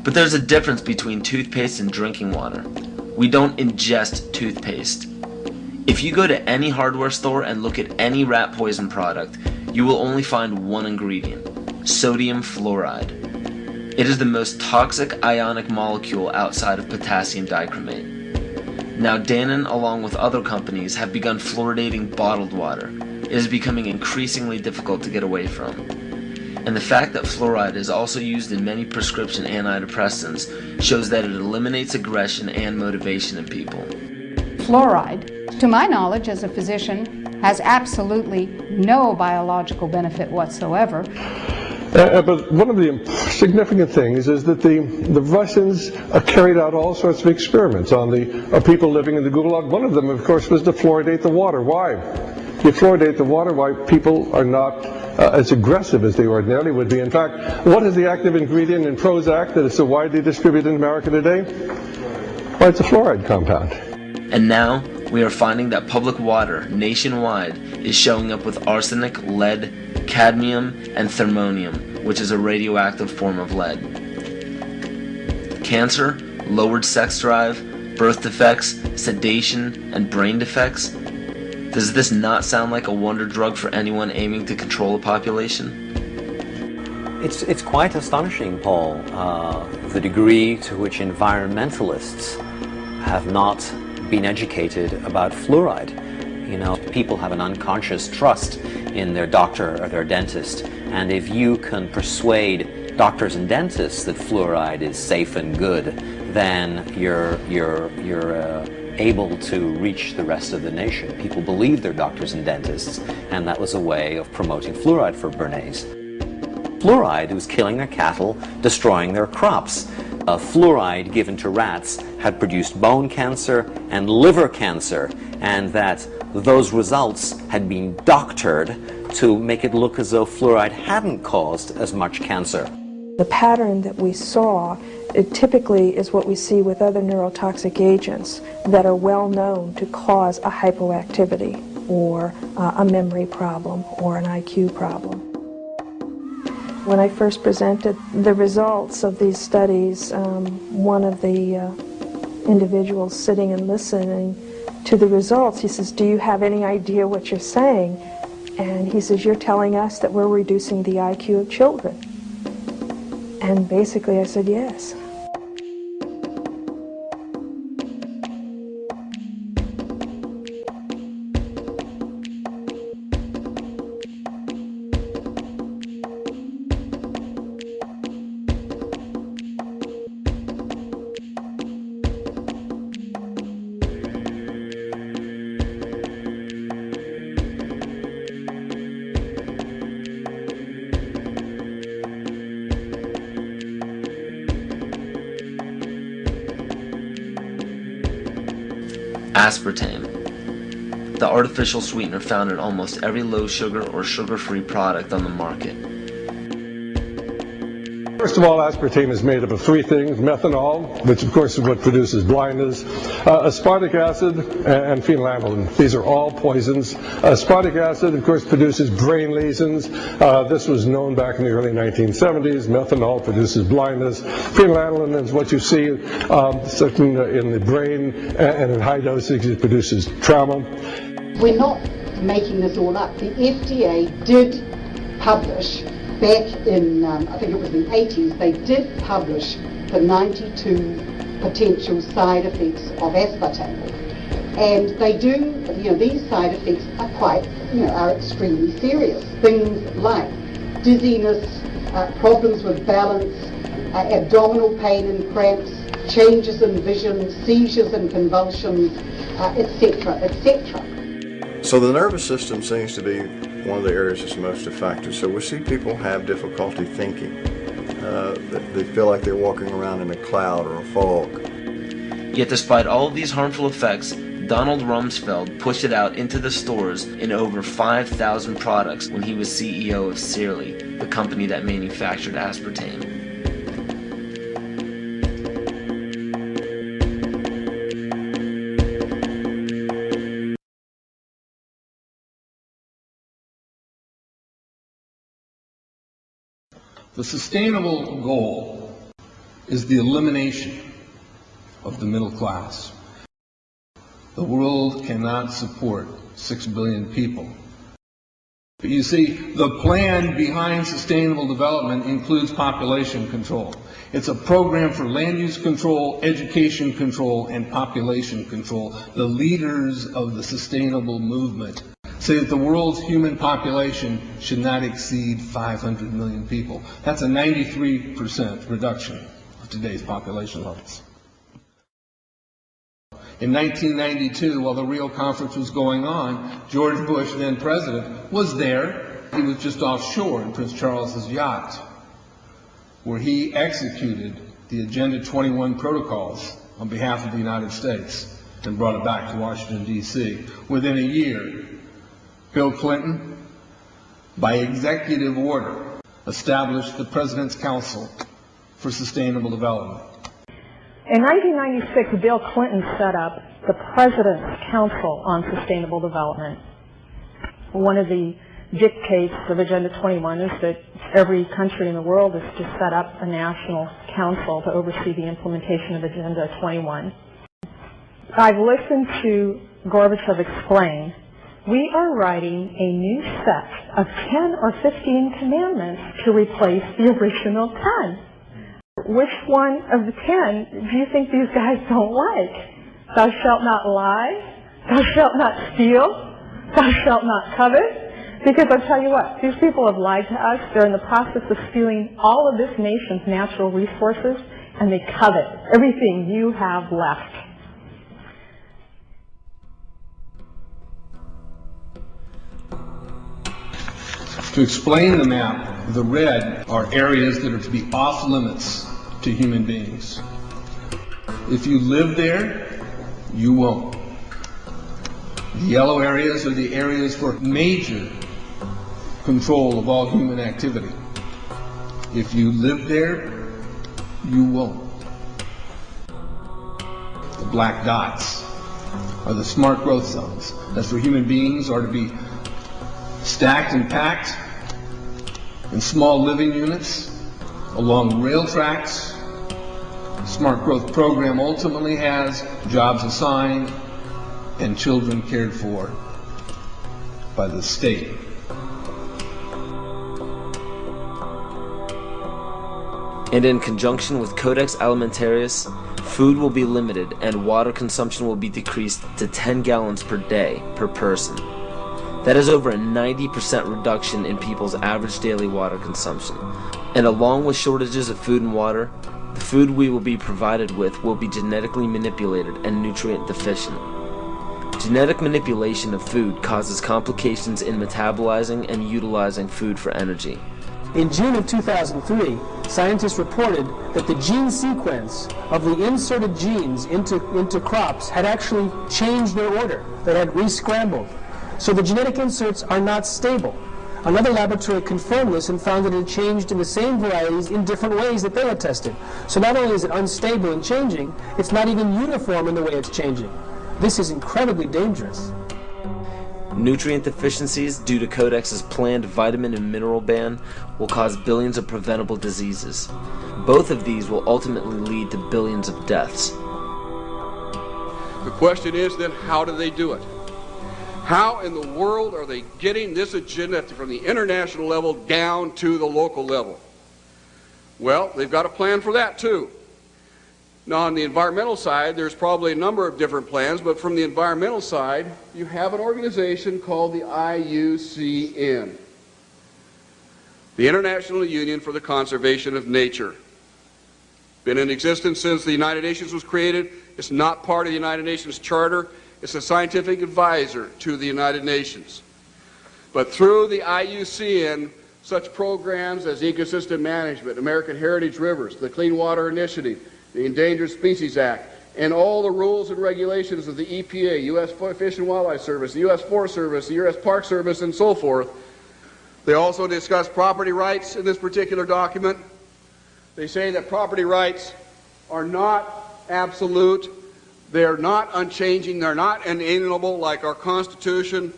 But there's a difference between toothpaste and drinking water. We don't ingest toothpaste. If you go to any hardware store and look at any rat poison product, you will only find one ingredient: sodium fluoride. It is the most toxic ionic molecule outside of potassium dichromate. Now Dannon, along with other companies, have begun fluoridating bottled water. It is becoming increasingly difficult to get away from. And the fact that fluoride is also used in many prescription antidepressants shows that it eliminates aggression and motivation in people. Fluoride, to my knowledge as a physician, has absolutely no biological benefit whatsoever. But one of the significant things is that the Russians carried out all sorts of experiments on the people living in the Gulag. One of them, of course, was to fluoridate the water. Why? You fluoridate the water, why people are not as aggressive as they ordinarily would be. In fact, what is the active ingredient in Prozac that is so widely distributed in America today? Well, it's a fluoride compound. And now, we are finding that public water nationwide is showing up with arsenic, lead, cadmium, and thermonium, which is a radioactive form of lead. Cancer, lowered sex drive, birth defects, sedation, and brain defects. Does this not sound like a wonder drug for anyone aiming to control a population? It's quite astonishing, Paul, the degree to which environmentalists have not been educated about fluoride. You know, people have an unconscious trust in their doctor or their dentist, and if you can persuade doctors and dentists that fluoride is safe and good, then you're able to reach the rest of the nation. People believe their doctors and dentists, and that was a way of promoting fluoride for Bernays. Fluoride was killing their cattle, destroying their crops. Fluoride given to rats had produced bone cancer and liver cancer, and that those results had been doctored to make it look as though fluoride hadn't caused as much cancer. The pattern that we saw, it typically is what we see with other neurotoxic agents that are well known to cause a hypoactivity or a memory problem or an IQ problem. When I first presented the results of these studies, one of the individuals sitting and listening to the results, he says, "Do you have any idea what you're saying?" And he says, "You're telling us that we're reducing the IQ of children." And basically I said, yes. Aspartame. the artificial sweetener found in almost every low-sugar or sugar-free product on the market. First of all, aspartame is made up of three things: methanol, which of course is what produces blindness, aspartic acid, and phenylalanine. These are all poisons. Aspartic acid, of course, produces brain lesions. This was known back in the early 1970s. Methanol produces blindness. Phenylalanine is what you see in the brain, and in high dosage it produces trauma. We're not making this all up. The FDA did publish back in, I think it was the 80s, they did publish the 92 potential side effects of aspartame. And they do, these side effects are quite, are extremely serious. Things like dizziness, problems with balance, abdominal pain and cramps, changes in vision, seizures and convulsions, etc., etc. So the nervous system seems to be one of the areas that's most affected. So we see people have difficulty thinking. They feel like they're walking around in a cloud or a fog. Yet despite all of these harmful effects, Donald Rumsfeld pushed it out into the stores in over 5,000 products when he was CEO of Searly, the company that manufactured aspartame. The sustainable goal is the elimination of the middle class. The world cannot support 6 billion people. But you see, the plan behind sustainable development includes population control. It's a program for land use control, education control, and population control. The leaders of the sustainable movement say that the world's human population should not exceed 500 million people. That's a 93% reduction of today's population levels. In 1992, while the Rio Conference was going on, George Bush, then president, was there. He was just offshore in Prince Charles's yacht, where he executed the Agenda 21 protocols on behalf of the United States and brought it back to Washington, D.C. Within a year, Bill Clinton, by executive order, established the President's Council for Sustainable Development. In 1996, Bill Clinton set up the President's Council on Sustainable Development. One of the dictates of Agenda 21 is that every country in the world is to set up a national council to oversee the implementation of Agenda 21. I've listened to Gorbachev explain, we are writing a new set of 10 or 15 commandments to replace the original 10. Which one of the 10 do you think these guys don't like? Thou shalt not lie, thou shalt not steal, thou shalt not covet. Because I'll tell you what, these people have lied to us. They're in the process of stealing all of this nation's natural resources, and they covet everything you have left. To explain the map, the red are areas that are to be off limits to human beings. If you live there, you won't. The yellow areas are the areas for major control of all human activity. If you live there, you won't. The black dots are the smart growth zones. That's where human beings are to be stacked and packed in small living units along rail tracks. The Smart Growth Program ultimately has jobs assigned and children cared for by the state. And in conjunction with Codex Alimentarius, food will be limited and water consumption will be decreased to 10 gallons per day per person. That is over a 90% reduction in people's average daily water consumption. And along with shortages of food and water, the food we will be provided with will be genetically manipulated and nutrient deficient. Genetic manipulation of food causes complications in metabolizing and utilizing food for energy. In June of 2003, scientists reported that the gene sequence of the inserted genes into crops had actually changed their order. They had re-scrambled. So the genetic inserts are not stable. Another laboratory confirmed this and found that it had changed in the same varieties in different ways that they had tested. So not only is it unstable and changing, it's not even uniform in the way it's changing. This is incredibly dangerous. Nutrient deficiencies due to Codex's planned vitamin and mineral ban will cause billions of preventable diseases. Both of these will ultimately lead to billions of deaths. The question is then, how do they do it? How in the world are they getting this agenda from the international level down to the local level? Well, they've got a plan for that too. Now, on the environmental side, there's probably a number of different plans, but from the environmental side, you have an organization called the IUCN, the International Union for the Conservation of Nature. Been in existence since the United Nations was created. It's not part of the United Nations Charter. It's a scientific advisor to the United Nations. But through the IUCN, such programs as ecosystem management, American Heritage Rivers, the Clean Water Initiative, the Endangered Species Act, and all the rules and regulations of the EPA, U.S. Fish and Wildlife Service, the U.S. Forest Service, the U.S. Park Service, and so forth. They also discuss property rights in this particular document. They say that property rights are not absolute. They're not unchanging. They're not inalienable like our Constitution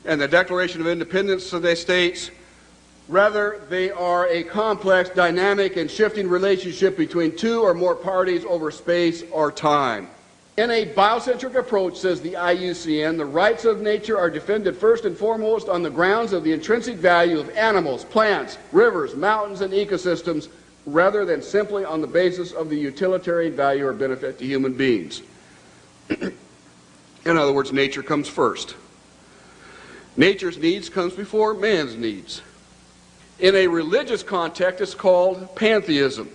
and the Declaration of Independence states. Rather, they are a complex, dynamic, and shifting relationship between two or more parties over space or time. In a biocentric approach, says the IUCN, the rights of nature are defended first and foremost on the grounds of the intrinsic value of animals, plants, rivers, mountains, and ecosystems, rather than simply on the basis of the utilitarian value or benefit to human beings. In other words, nature comes first. Nature's needs comes before man's needs. In a religious context, it's called pantheism,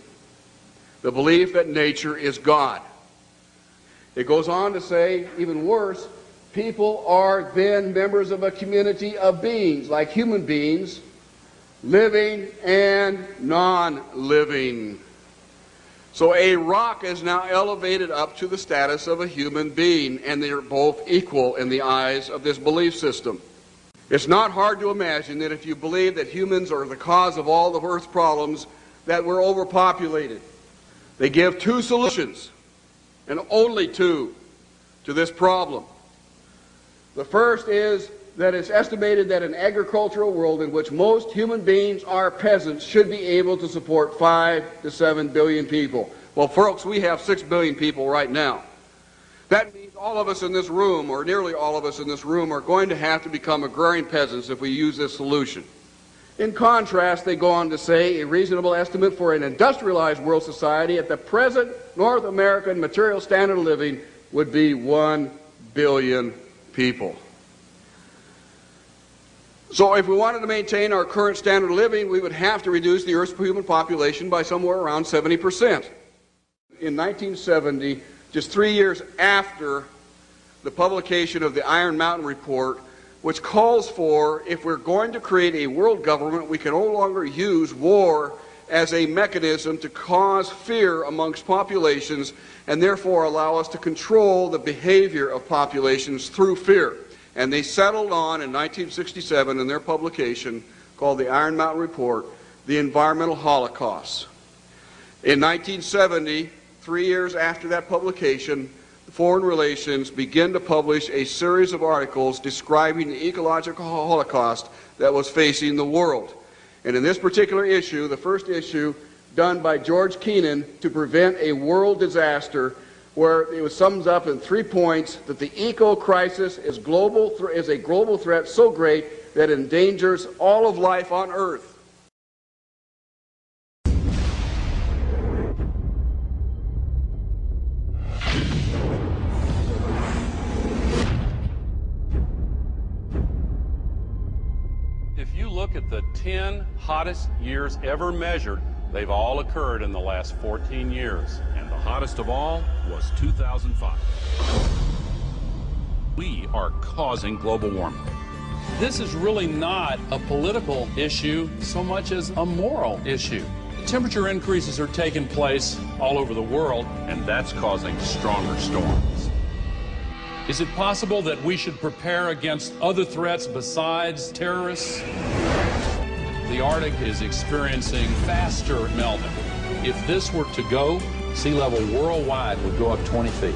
the belief that nature is God. It goes on to say, even worse, people are then members of a community of beings, like human beings, living and non-living. So a rock is now elevated up to the status of a human being, and they are both equal in the eyes of this belief system. It's not hard to imagine that if you believe that humans are the cause of all the Earth's problems, that we're overpopulated. They give two solutions, and only two, to this problem. The first is that it's estimated that an agricultural world in which most human beings are peasants should be able to support 5 to 7 billion people. Well, folks, we have 6 billion people right now. That means all of us in this room, or nearly all of us in this room, are going to have to become agrarian peasants if we use this solution. In contrast, they go on to say a reasonable estimate for an industrialized world society at the present North American material standard of living would be 1 billion people. So if we wanted to maintain our current standard of living, we would have to reduce the Earth's human population by somewhere around 70%. In 1970, just 3 years after the publication of the Iron Mountain Report, which calls for, if we're going to create a world government, we can no longer use war as a mechanism to cause fear amongst populations and therefore allow us to control the behavior of populations through fear. And they settled on, in 1967, in their publication called the Iron Mountain Report, the environmental holocaust. In 1970, 3 years after that publication, Foreign Relations began to publish a series of articles describing the ecological holocaust that was facing the world. And in this particular issue, the first issue done by George Kennan to prevent a world disaster, where it sums up in 3 points that the eco-crisis is a global threat so great that it endangers all of life on Earth. If you look at the 10 hottest years ever measured, they've all occurred in the last 14 years. And the hottest of all was 2005. We are causing global warming. This is really not a political issue so much as a moral issue. Temperature increases are taking place all over the world, and that's causing stronger storms. Is it possible that we should prepare against other threats besides terrorists? The Arctic is experiencing faster melting. If this were to go, sea level worldwide would go up 20 feet.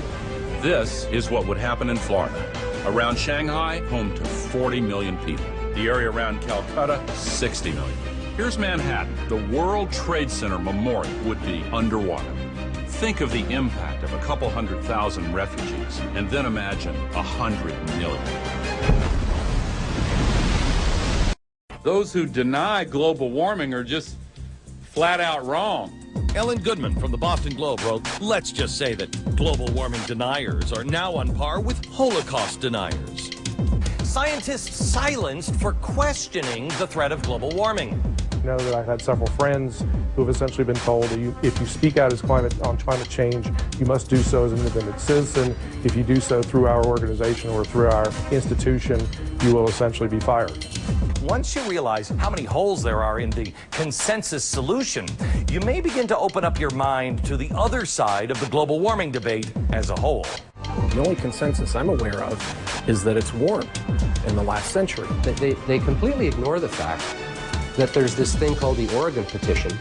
This is what would happen in Florida. Around Shanghai, home to 40 million people. The area around Calcutta, 60 million. Here's Manhattan. The World Trade Center Memorial would be underwater. Think of the impact of a couple 100,000 refugees, and then imagine 100 million. Those who deny global warming are just flat out wrong. Ellen Goodman from the Boston Globe wrote, "Let's just say that global warming deniers are now on par with Holocaust deniers." Scientists silenced for questioning the threat of global warming. I know that I've had several friends who have essentially been told that if you speak out on climate change, you must do so as an independent citizen. If you do so through our organization or through our institution, you will essentially be fired. Once you realize how many holes there are in the consensus solution, you may begin to open up your mind to the other side of the global warming debate as a whole. The only consensus I'm aware of is that it's warmed in the last century. They completely ignore the fact that there's this thing called the Oregon Petition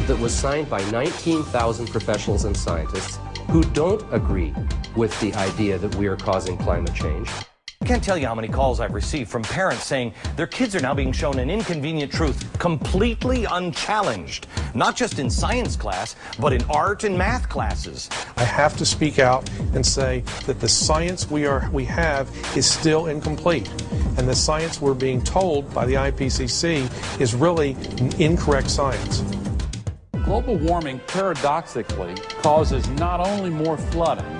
that was signed by 19,000 professionals and scientists who don't agree with the idea that we are causing climate change. I can't tell you how many calls I've received from parents saying their kids are now being shown an inconvenient truth completely unchallenged, not just in science class, but in art and math classes. I have to speak out and say that the science we have is still incomplete, and the science we're being told by the IPCC is really incorrect science. Global warming paradoxically causes not only more flooding,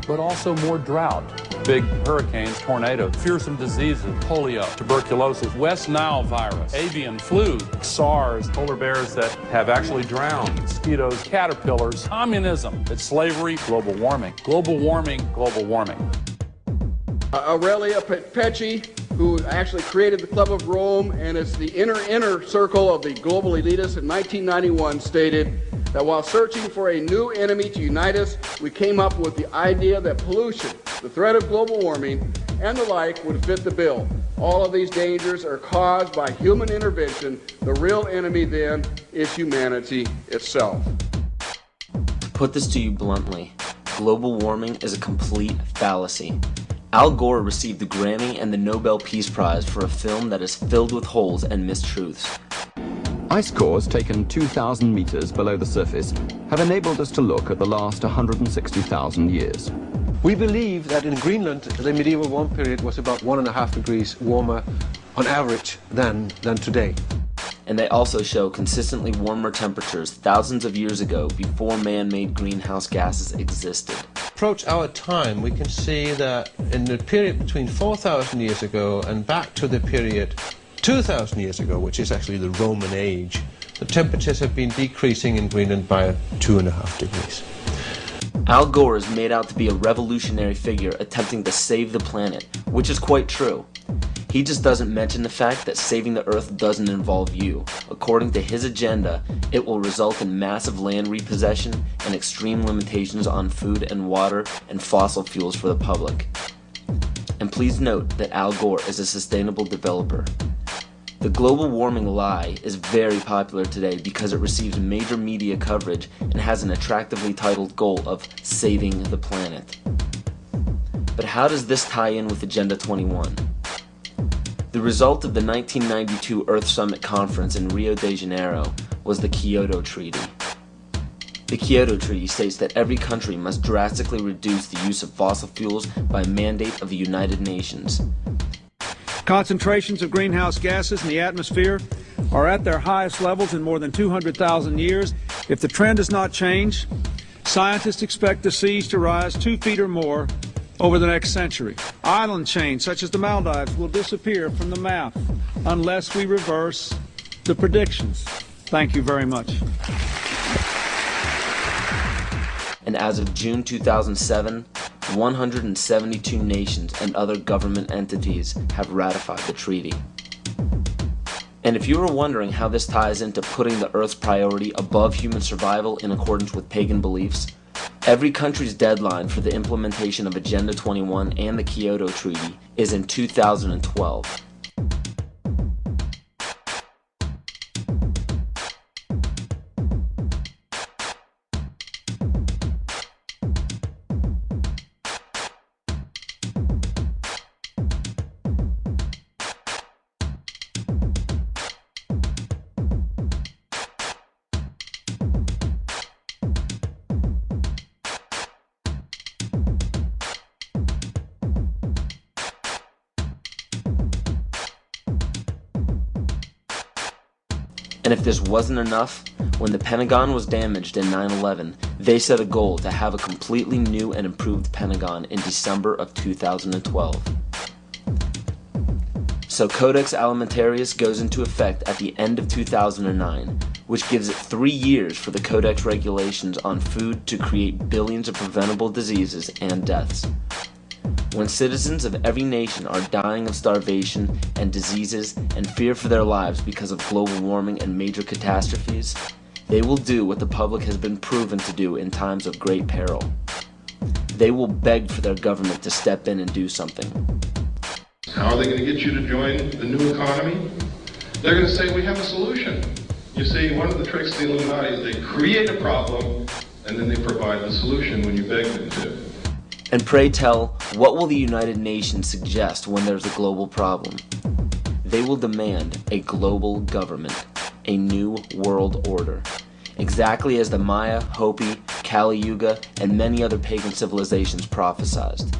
but also more drought. Big hurricanes, tornadoes, fearsome diseases, polio, tuberculosis, West Nile virus, avian flu, SARS, polar bears that have actually drowned, mosquitoes, caterpillars, communism, it's slavery, global warming, global warming, global warming. Aurelia Pecci, who actually created the Club of Rome, and it's the inner circle of the global elitists in 1991, stated that while searching for a new enemy to unite us, we came up with the idea that pollution, the threat of global warming, and the like would fit the bill. All of these dangers are caused by human intervention. The real enemy then is humanity itself. To put this to you bluntly, global warming is a complete fallacy. Al Gore received the Grammy and the Nobel Peace Prize for a film that is filled with holes and mistruths. Ice cores taken 2,000 meters below the surface have enabled us to look at the last 160,000 years. We believe that in Greenland, the medieval warm period was about 1.5 degrees warmer on average than today. And they also show consistently warmer temperatures thousands of years ago before man-made greenhouse gases existed. Approach our time, we can see that in the period between 4,000 years ago and back to the period 2,000 years ago, which is actually the Roman age, the temperatures have been decreasing in Greenland by 2.5 degrees. Al Gore is made out to be a revolutionary figure attempting to save the planet, which is quite true. He just doesn't mention the fact that saving the Earth doesn't involve you. According to his agenda, it will result in massive land repossession and extreme limitations on food and water and fossil fuels for the public. And please note that Al Gore is a sustainable developer. The global warming lie is very popular today because it receives major media coverage and has an attractively titled goal of saving the planet. But how does this tie in with Agenda 21? The result of the 1992 Earth Summit Conference in Rio de Janeiro was the Kyoto Treaty. The Kyoto Treaty states that every country must drastically reduce the use of fossil fuels by mandate of the United Nations. Concentrations of greenhouse gases in the atmosphere are at their highest levels in more than 200,000 years. If the trend does not change, scientists expect the seas to rise 2 feet or more over the next century. Island chains such as the Maldives will disappear from the map unless we reverse the predictions. Thank you very much. And as of June 2007, 172 nations and other government entities have ratified the treaty. And if you were wondering how this ties into putting the Earth's priority above human survival in accordance with pagan beliefs, every country's deadline for the implementation of Agenda 21 and the Kyoto Treaty is in 2012. And if this wasn't enough, when the Pentagon was damaged in 9/11, they set a goal to have a completely new and improved Pentagon in December of 2012. So Codex Alimentarius goes into effect at the end of 2009, which gives it 3 years for the Codex regulations on food to create billions of preventable diseases and deaths. When citizens of every nation are dying of starvation and diseases and fear for their lives because of global warming and major catastrophes, they will do what the public has been proven to do in times of great peril. They will beg for their government to step in and do something. How are they going to get you to join the new economy? They're going to say, we have a solution. You see, one of the tricks of the Illuminati is they create a problem and then they provide the solution when you beg them to. And pray tell, what will the United Nations suggest when there's a global problem? They will demand a global government, a new world order, exactly as the Maya, Hopi, Kali Yuga, and many other pagan civilizations prophesized.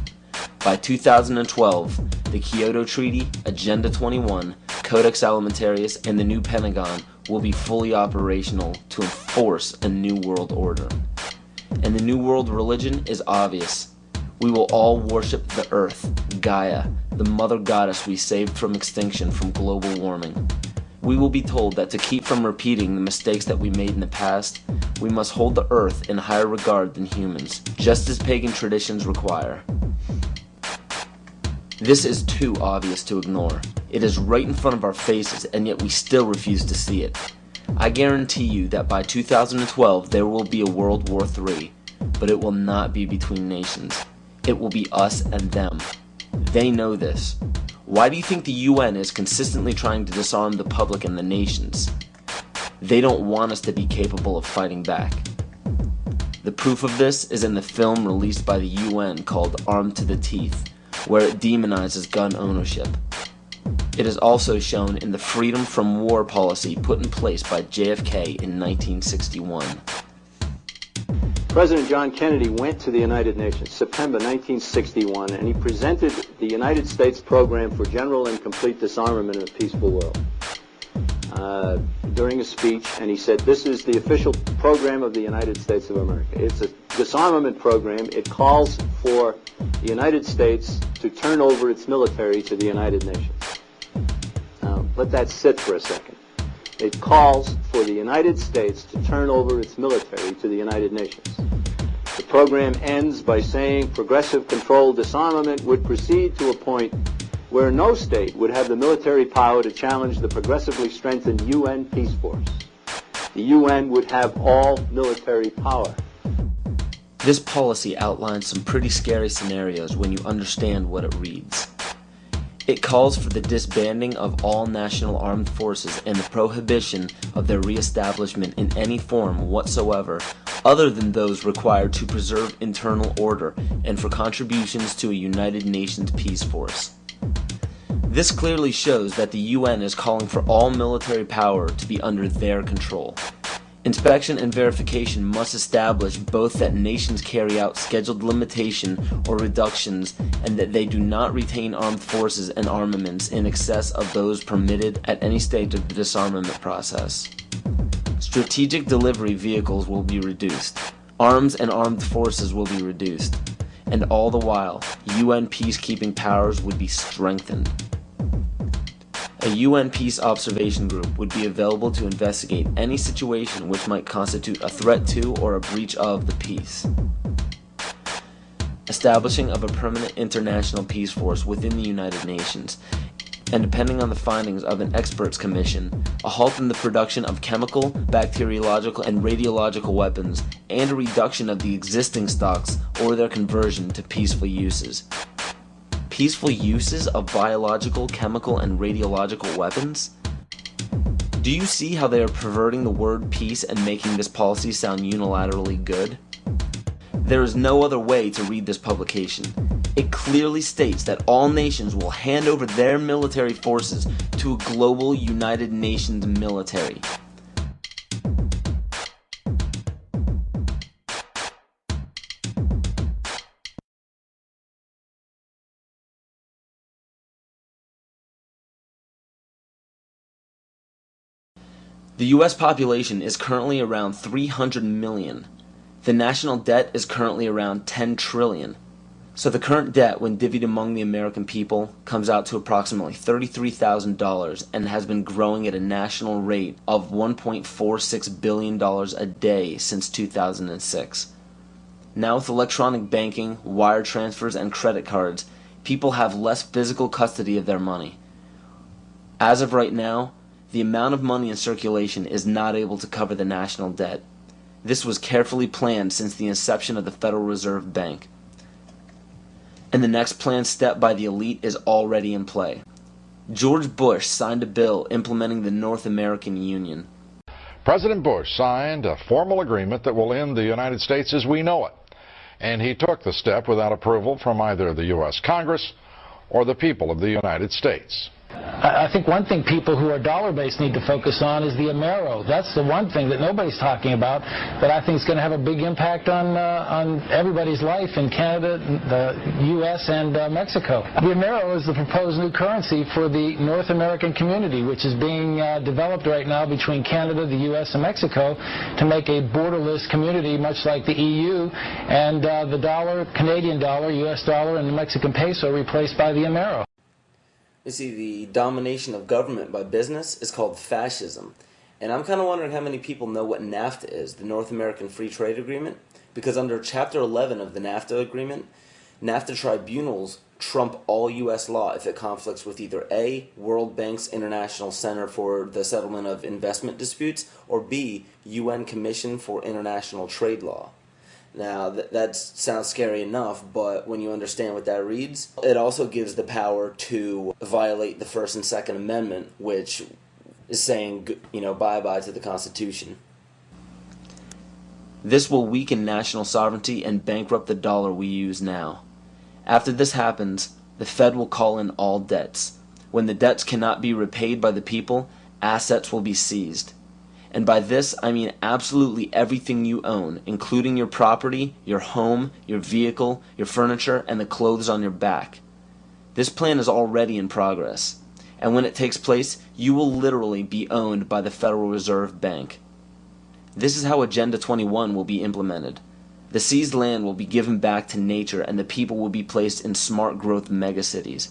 By 2012, the Kyoto Treaty, Agenda 21, Codex Alimentarius, and the new Pentagon will be fully operational to enforce a new world order. And the new world religion is obvious. We will all worship the earth, Gaia, the mother goddess we saved from extinction from global warming. We will be told that to keep from repeating the mistakes that we made in the past, we must hold the earth in higher regard than humans, just as pagan traditions require. This is too obvious to ignore. It is right in front of our faces, and yet we still refuse to see it. I guarantee you that by 2012 there will be a World War III, but it will not be between nations. It will be us and them. They know this. Why do you think the UN is consistently trying to disarm the public and the nations? They don't want us to be capable of fighting back. The proof of this is in the film released by the UN called Armed to the Teeth, where it demonizes gun ownership. It is also shown in the freedom from war policy put in place by JFK in 1961. President John Kennedy went to the United Nations, September 1961, and he presented the United States program for general and complete disarmament in a peaceful world during a speech, and he said, this is the official program of the United States of America. It's a disarmament program. It calls for the United States to turn over its military to the United Nations. Now, let that sit for a second. It calls for the United States to turn over its military to the United Nations. The program ends by saying progressive controlled disarmament would proceed to a point where no state would have the military power to challenge the progressively strengthened UN peace force. The UN would have all military power. This policy outlines some pretty scary scenarios when you understand what it reads. It calls for the disbanding of all national armed forces and the prohibition of their reestablishment in any form whatsoever other than those required to preserve internal order and for contributions to a United Nations peace force. This clearly shows that the UN is calling for all military power to be under their control. Inspection and verification must establish both that nations carry out scheduled limitation or reductions and that they do not retain armed forces and armaments in excess of those permitted at any stage of the disarmament process. Strategic delivery vehicles will be reduced. Arms and armed forces will be reduced. And all the while, UN peacekeeping powers would be strengthened. A UN Peace Observation Group would be available to investigate any situation which might constitute a threat to or a breach of the peace. establishing of a permanent international peace force within the United Nations, and depending on the findings of an experts commission, a halt in the production of chemical, bacteriological, and radiological weapons, and a reduction of the existing stocks or their conversion to peaceful uses. Peaceful uses of biological, chemical, and radiological weapons? Do you see how they are perverting the word peace and making this policy sound unilaterally good? There is no other way to read this publication. It clearly states that all nations will hand over their military forces to a global United Nations military. The US population is currently around 300 million. The national debt is currently around 10 trillion. So the current debt, when divvied among the American people, comes out to approximately $33,000 and has been growing at a national rate of $1.46 billion a day since 2006. Now with electronic banking, wire transfers, and credit cards, people have less physical custody of their money. As of right now, the amount of money in circulation is not able to cover the national debt. This was carefully planned since the inception of the Federal Reserve Bank. And the next planned step by the elite is already in play. George Bush signed a bill implementing the North American Union. President Bush signed a formal agreement that will end the United States as we know it. And he took the step without approval from either the U.S. Congress or the people of the United States. I think one thing people who are dollar-based need to focus on is the Amero. That's the one thing that nobody's talking about that I think is going to have a big impact on everybody's life in Canada, the U.S., and Mexico. The Amero is the proposed new currency for the North American community, which is being developed right now between Canada, the U.S., and Mexico to make a borderless community, much like the EU, and the dollar, Canadian dollar, U.S. dollar, and the Mexican peso replaced by the Amero. You see, the domination of government by business is called fascism. And I'm kind of wondering how many people know what NAFTA is, the North American Free Trade Agreement. Because under Chapter 11 of the NAFTA agreement, NAFTA tribunals trump all U.S. law if it conflicts with either A, World Bank's International Center for the Settlement of Investment Disputes, or B, UN Commission for International Trade Law. Now, that sounds scary enough, but when you understand what that reads, it also gives the power to violate the First and Second Amendment, which is saying, bye-bye to the Constitution. This will weaken national sovereignty and bankrupt the dollar we use now. After this happens, the Fed will call in all debts. When the debts cannot be repaid by the people, assets will be seized. And by this, I mean absolutely everything you own, including your property, your home, your vehicle, your furniture, and the clothes on your back. This plan is already in progress. And when it takes place, you will literally be owned by the Federal Reserve Bank. This is how Agenda 21 will be implemented. The seized land will be given back to nature, and the people will be placed in smart growth megacities.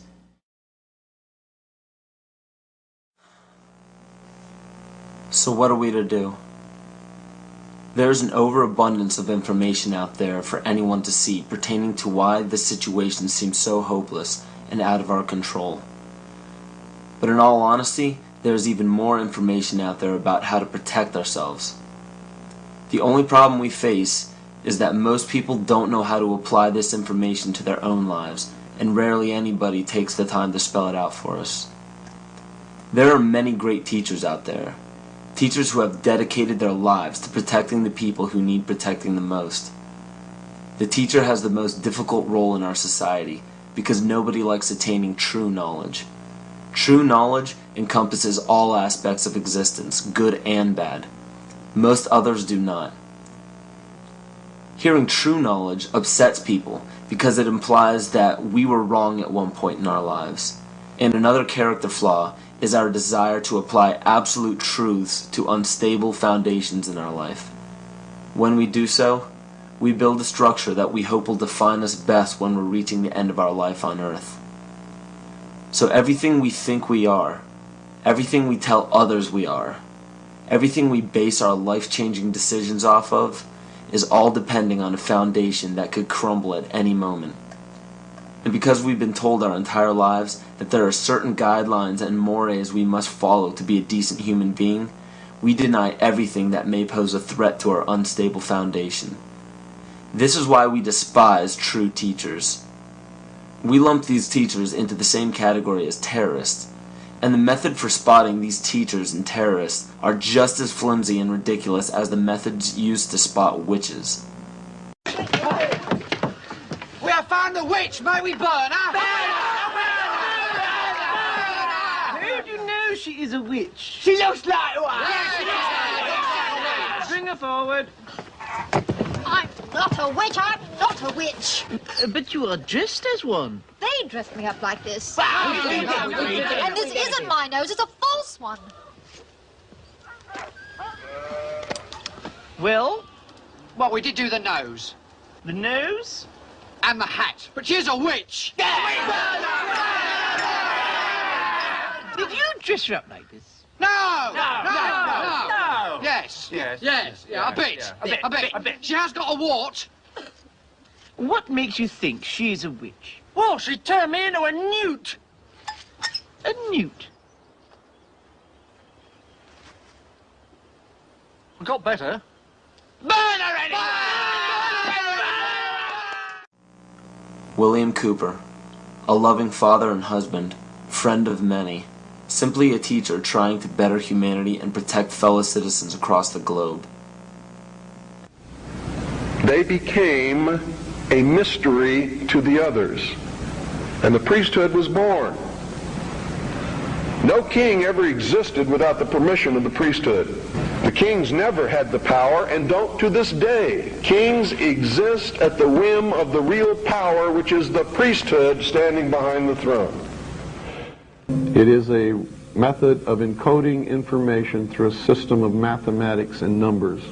So what are we to do? There's an overabundance of information out there for anyone to see pertaining to why this situation seems so hopeless and out of our control. But in all honesty, there's even more information out there about how to protect ourselves. The only problem we face is that most people don't know how to apply this information to their own lives, and rarely anybody takes the time to spell it out for us. There are many great teachers out there. Teachers who have dedicated their lives to protecting the people who need protecting the most. The teacher has the most difficult role in our society because nobody likes attaining true knowledge. True knowledge encompasses all aspects of existence, good and bad. Most others do not. Hearing true knowledge upsets people because it implies that we were wrong at one point in our lives. And another character flaw is our desire to apply absolute truths to unstable foundations in our life. When we do so, we build a structure that we hope will define us best when we're reaching the end of our life on earth. So everything we think we are, everything we tell others we are, everything we base our life-changing decisions off of, is all depending on a foundation that could crumble at any moment. And because we've been told our entire lives that there are certain guidelines and mores we must follow to be a decent human being, we deny everything that may pose a threat to our unstable foundation. This is why we despise true teachers. We lump these teachers into the same category as terrorists, and the method for spotting these teachers and terrorists are just as flimsy and ridiculous as the methods used to spot witches. We have found the witch, may we burn her? How do you know she is a witch? She looks like one. Yeah, she looks like one. Bring her forward. I'm not a witch, I'm not a witch. But you are dressed as one. They dressed me up like this. And this isn't my nose, it's a false one. Well? Well, we did do the nose. The nose? And the hat. But she's a witch. Did you dress her up like this? No! No! Yes. Yeah, I bet. She has got a wart. What makes you think she's a witch? Well, she turned me into a newt. A newt? We got better. Burn her anyway! William Cooper, a loving father and husband, friend of many, simply a teacher trying to better humanity and protect fellow citizens across the globe. They became a mystery to the others, and the priesthood was born. No king ever existed without the permission of the priesthood. The kings never had the power and don't to this day. Kings exist at the whim of the real power, which is the priesthood standing behind the throne. It is a method of encoding information through a system of mathematics and numbers.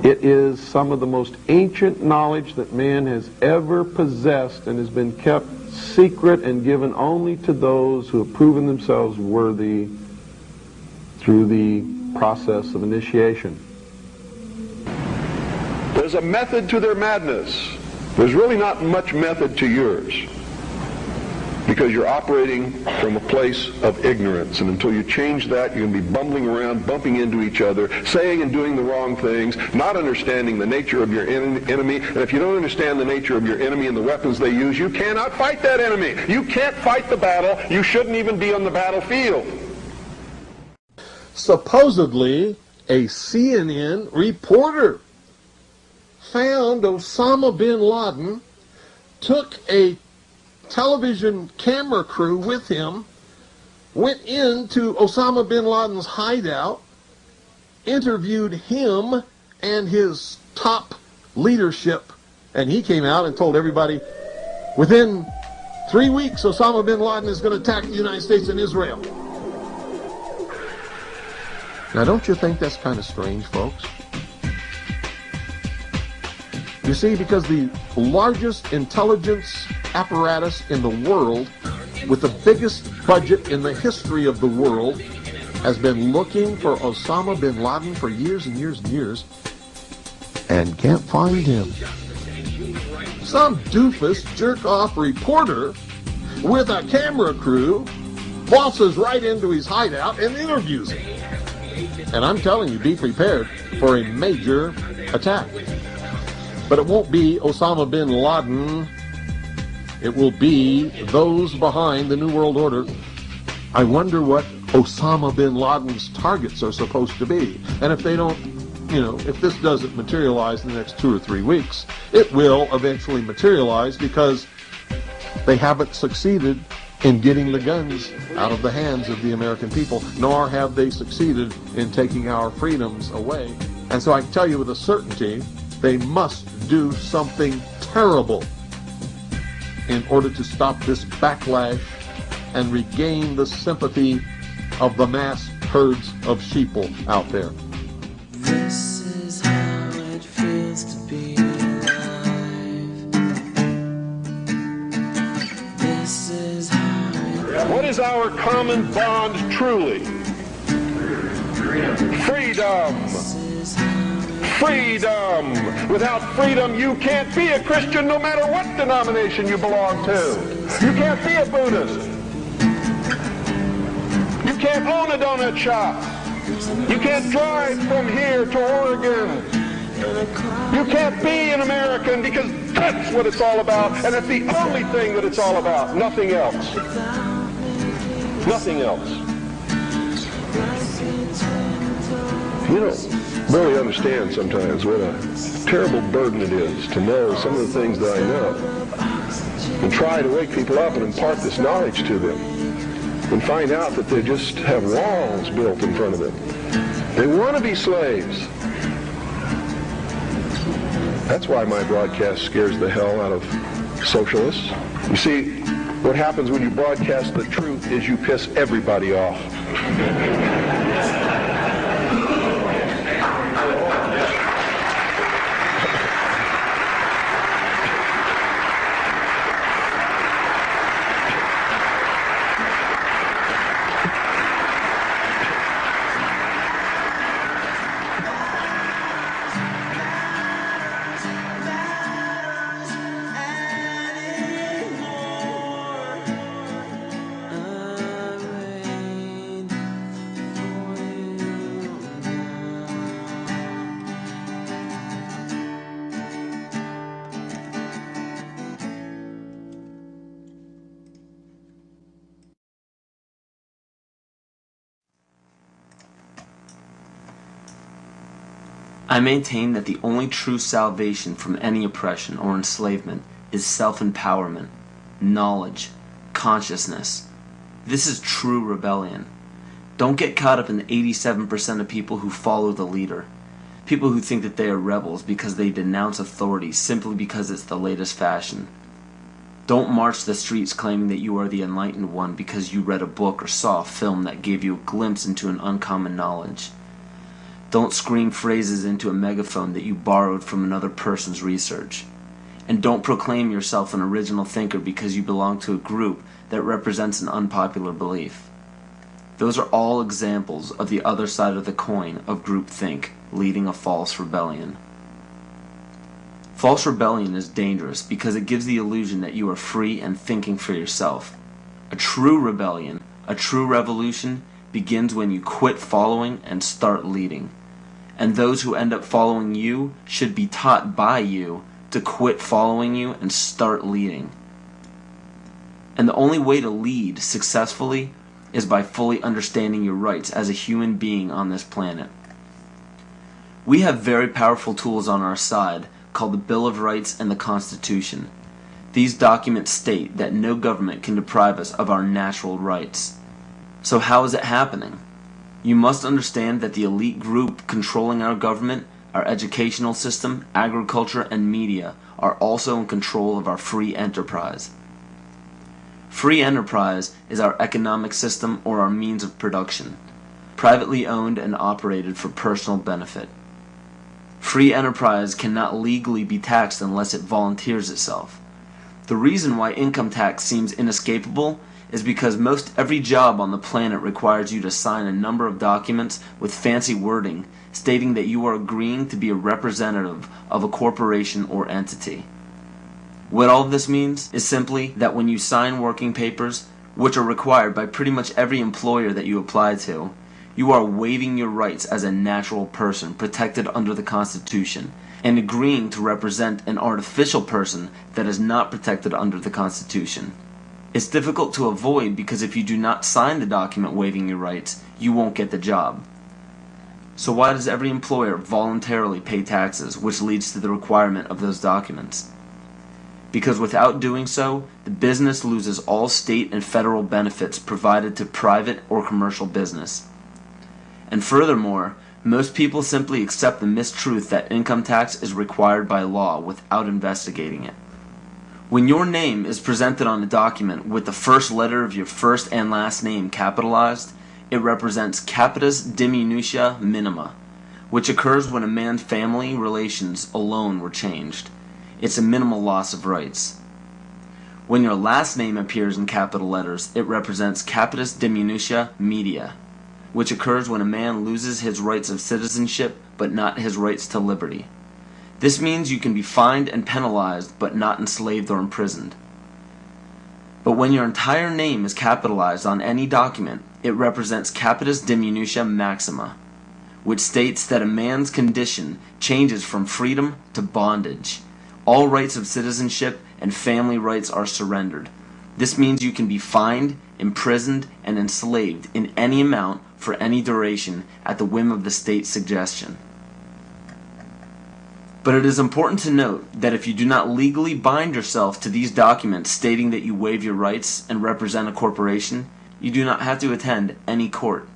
It is some of the most ancient knowledge that man has ever possessed and has been kept secret and given only to those who have proven themselves worthy through the process of initiation. There's a method to their madness. There's really not much method to yours, because you're operating from a place of ignorance, and until you change that, you're going to be bumbling around, bumping into each other, saying and doing the wrong things, not understanding the nature of your enemy. And if you don't understand the nature of your enemy and the weapons they use, you cannot fight that enemy. You can't fight the battle. You shouldn't even be on the battlefield. Supposedly, a CNN reporter found Osama bin Laden, took a television camera crew with him, went into Osama bin Laden's hideout, interviewed him and his top leadership, and he came out and told everybody, within 3 weeks, Osama bin Laden is going to attack the United States and Israel. Now, don't you think that's kind of strange, folks? You see, because the largest intelligence apparatus in the world, with the biggest budget in the history of the world, has been looking for Osama bin Laden for years and years and years, and can't find him. Some doofus jerk-off reporter with a camera crew waltzes right into his hideout and interviews him. And I'm telling you, be prepared for a major attack. But it won't be Osama bin Laden. It will be those behind the New World Order. I wonder what Osama bin Laden's targets are supposed to be. And if they don't, if this doesn't materialize in the next 2 or 3 weeks, it will eventually materialize, because they haven't succeeded in getting the guns out of the hands of the American people, nor have they succeeded in taking our freedoms away. And so I can tell you with a certainty, they must do something terrible in order to stop this backlash and regain the sympathy of the mass herds of sheeple out there. This is how it feels to be alive. This is how it... What is our common bond truly? Freedom. Freedom! Without freedom, you can't be a Christian no matter what denomination you belong to. You can't be a Buddhist. You can't own a donut shop. You can't drive from here to Oregon. You can't be an American because that's what it's all about, and it's the only thing that it's all about. Nothing else. Nothing else. You don't really understand sometimes what a terrible burden it is to know some of the things that I know and try to wake people up and impart this knowledge to them and find out that they just have walls built in front of them. They want to be slaves. That's why my broadcast scares the hell out of socialists. You see, what happens when you broadcast the truth is you piss everybody off. I maintain that the only true salvation from any oppression or enslavement is self-empowerment, knowledge, consciousness. This is true rebellion. Don't get caught up in the 87% of people who follow the leader. People who think that they are rebels because they denounce authority simply because it's the latest fashion. Don't march the streets claiming that you are the enlightened one because you read a book or saw a film that gave you a glimpse into an uncommon knowledge. Don't scream phrases into a megaphone that you borrowed from another person's research. And don't proclaim yourself an original thinker because you belong to a group that represents an unpopular belief. Those are all examples of the other side of the coin of groupthink, leading a false rebellion. False rebellion is dangerous because it gives the illusion that you are free and thinking for yourself. A true rebellion, a true revolution, begins when you quit following and start leading. And those who end up following you should be taught by you to quit following you and start leading. And the only way to lead successfully is by fully understanding your rights as a human being on this planet. We have very powerful tools on our side called the Bill of Rights and the Constitution. These documents state that no government can deprive us of our natural rights. So how is it happening? You must understand that the elite group controlling our government, our educational system, agriculture, and media are also in control of our free enterprise. Free enterprise is our economic system or our means of production, privately owned and operated for personal benefit. Free enterprise cannot legally be taxed unless it volunteers itself. The reason why income tax seems inescapable is because most every job on the planet requires you to sign a number of documents with fancy wording stating that you are agreeing to be a representative of a corporation or entity. What all of this means is simply that when you sign working papers, which are required by pretty much every employer that you apply to, you are waiving your rights as a natural person protected under the Constitution and agreeing to represent an artificial person that is not protected under the Constitution. It's difficult to avoid because if you do not sign the document waiving your rights, you won't get the job. So why does every employer voluntarily pay taxes, which leads to the requirement of those documents? Because without doing so, the business loses all state and federal benefits provided to private or commercial business. And furthermore, most people simply accept the mistruth that income tax is required by law without investigating it. When your name is presented on a document with the first letter of your first and last name capitalized, it represents capitis diminutia minima, which occurs when a man's family relations alone were changed. It's a minimal loss of rights. When your last name appears in capital letters, it represents capitis diminutia media, which occurs when a man loses his rights of citizenship but not his rights to liberty. This means you can be fined and penalized but not enslaved or imprisoned. But when your entire name is capitalized on any document, it represents capitis diminutia maxima, which states that a man's condition changes from freedom to bondage. All rights of citizenship and family rights are surrendered. This means you can be fined, imprisoned, and enslaved in any amount for any duration at the whim of the state's suggestion. But it is important to note that if you do not legally bind yourself to these documents stating that you waive your rights and represent a corporation, you do not have to attend any court.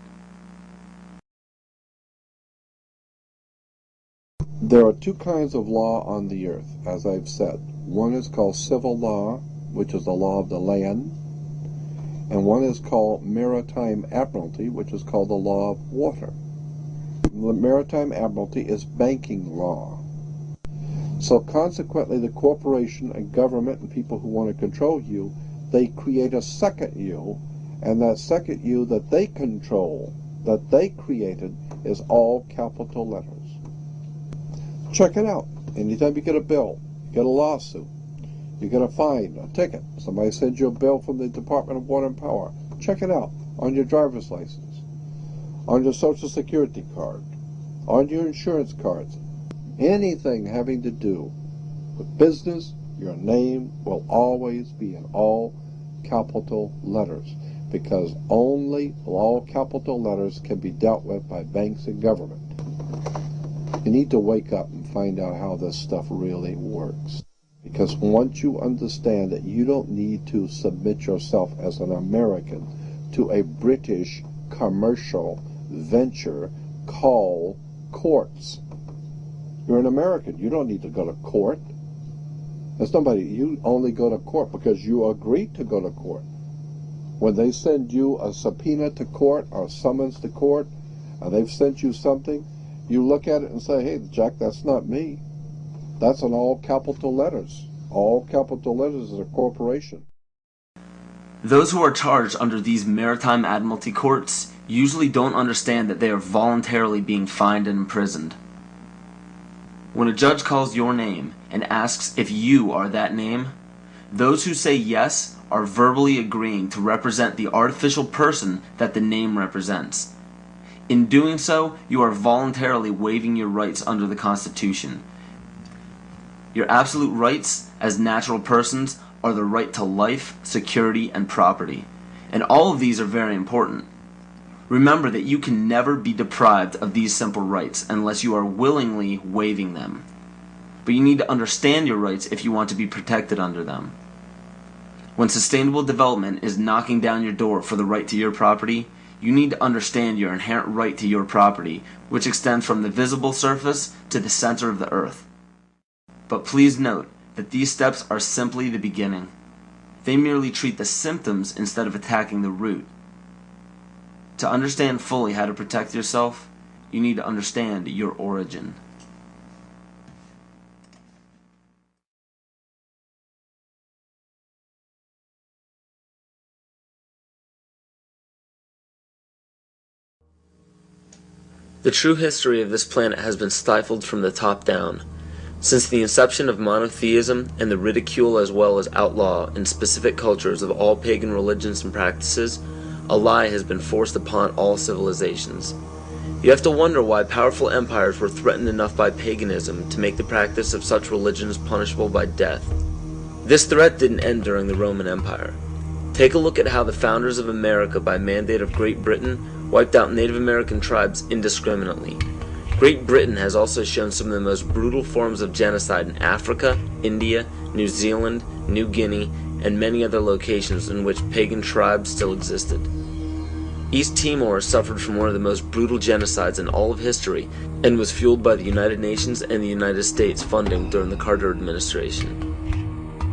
There are two kinds of law on the earth, as I've said. One is called civil law, which is the law of the land, and one is called maritime admiralty, which is called the law of water. The maritime admiralty is banking law. So consequently, the corporation and government and people who want to control you, they create a second you, and that second you that they control, that they created, is all capital letters. Check it out. Anytime you get a bill, you get a lawsuit, you get a fine, a ticket, somebody sends you a bill from the Department of Water and Power, check it out on your driver's license, on your Social Security card, on your insurance cards. Anything having to do with business, your name will always be in all capital letters, because only all capital letters can be dealt with by banks and government. You need to wake up and find out how this stuff really works. Because once you understand that you don't need to submit yourself as an American to a British commercial venture called courts. You're an American. You don't need to go to court. There's nobody. You only go to court because you agreed to go to court. When they send you a subpoena to court or a summons to court, and they've sent you something, you look at it and say, hey, Jack, that's not me. That's in all capital letters. All capital letters is a corporation. Those who are charged under these maritime admiralty courts usually don't understand that they are voluntarily being fined and imprisoned. When a judge calls your name and asks if you are that name, those who say yes are verbally agreeing to represent the artificial person that the name represents. In doing so, you are voluntarily waiving your rights under the Constitution. Your absolute rights as natural persons are the right to life, security, and property. And all of these are very important. Remember that you can never be deprived of these simple rights unless you are willingly waiving them. But you need to understand your rights if you want to be protected under them. When sustainable development is knocking down your door for the right to your property, you need to understand your inherent right to your property, which extends from the visible surface to the center of the earth. But please note that these steps are simply the beginning. They merely treat the symptoms instead of attacking the root. To understand fully how to protect yourself, you need to understand your origin. The true history of this planet has been stifled from the top down. Since the inception of monotheism and the ridicule as well as outlaw in specific cultures of all pagan religions and practices, a lie has been forced upon all civilizations. You have to wonder why powerful empires were threatened enough by paganism to make the practice of such religions punishable by death. This threat didn't end during the Roman Empire. Take a look at how the founders of America, by mandate of Great Britain, wiped out Native American tribes indiscriminately. Great Britain has also shown some of the most brutal forms of genocide in Africa, India, New Zealand, New Guinea, and many other locations in which pagan tribes still existed. East Timor suffered from one of the most brutal genocides in all of history and was fueled by the United Nations and the United States funding during the Carter administration.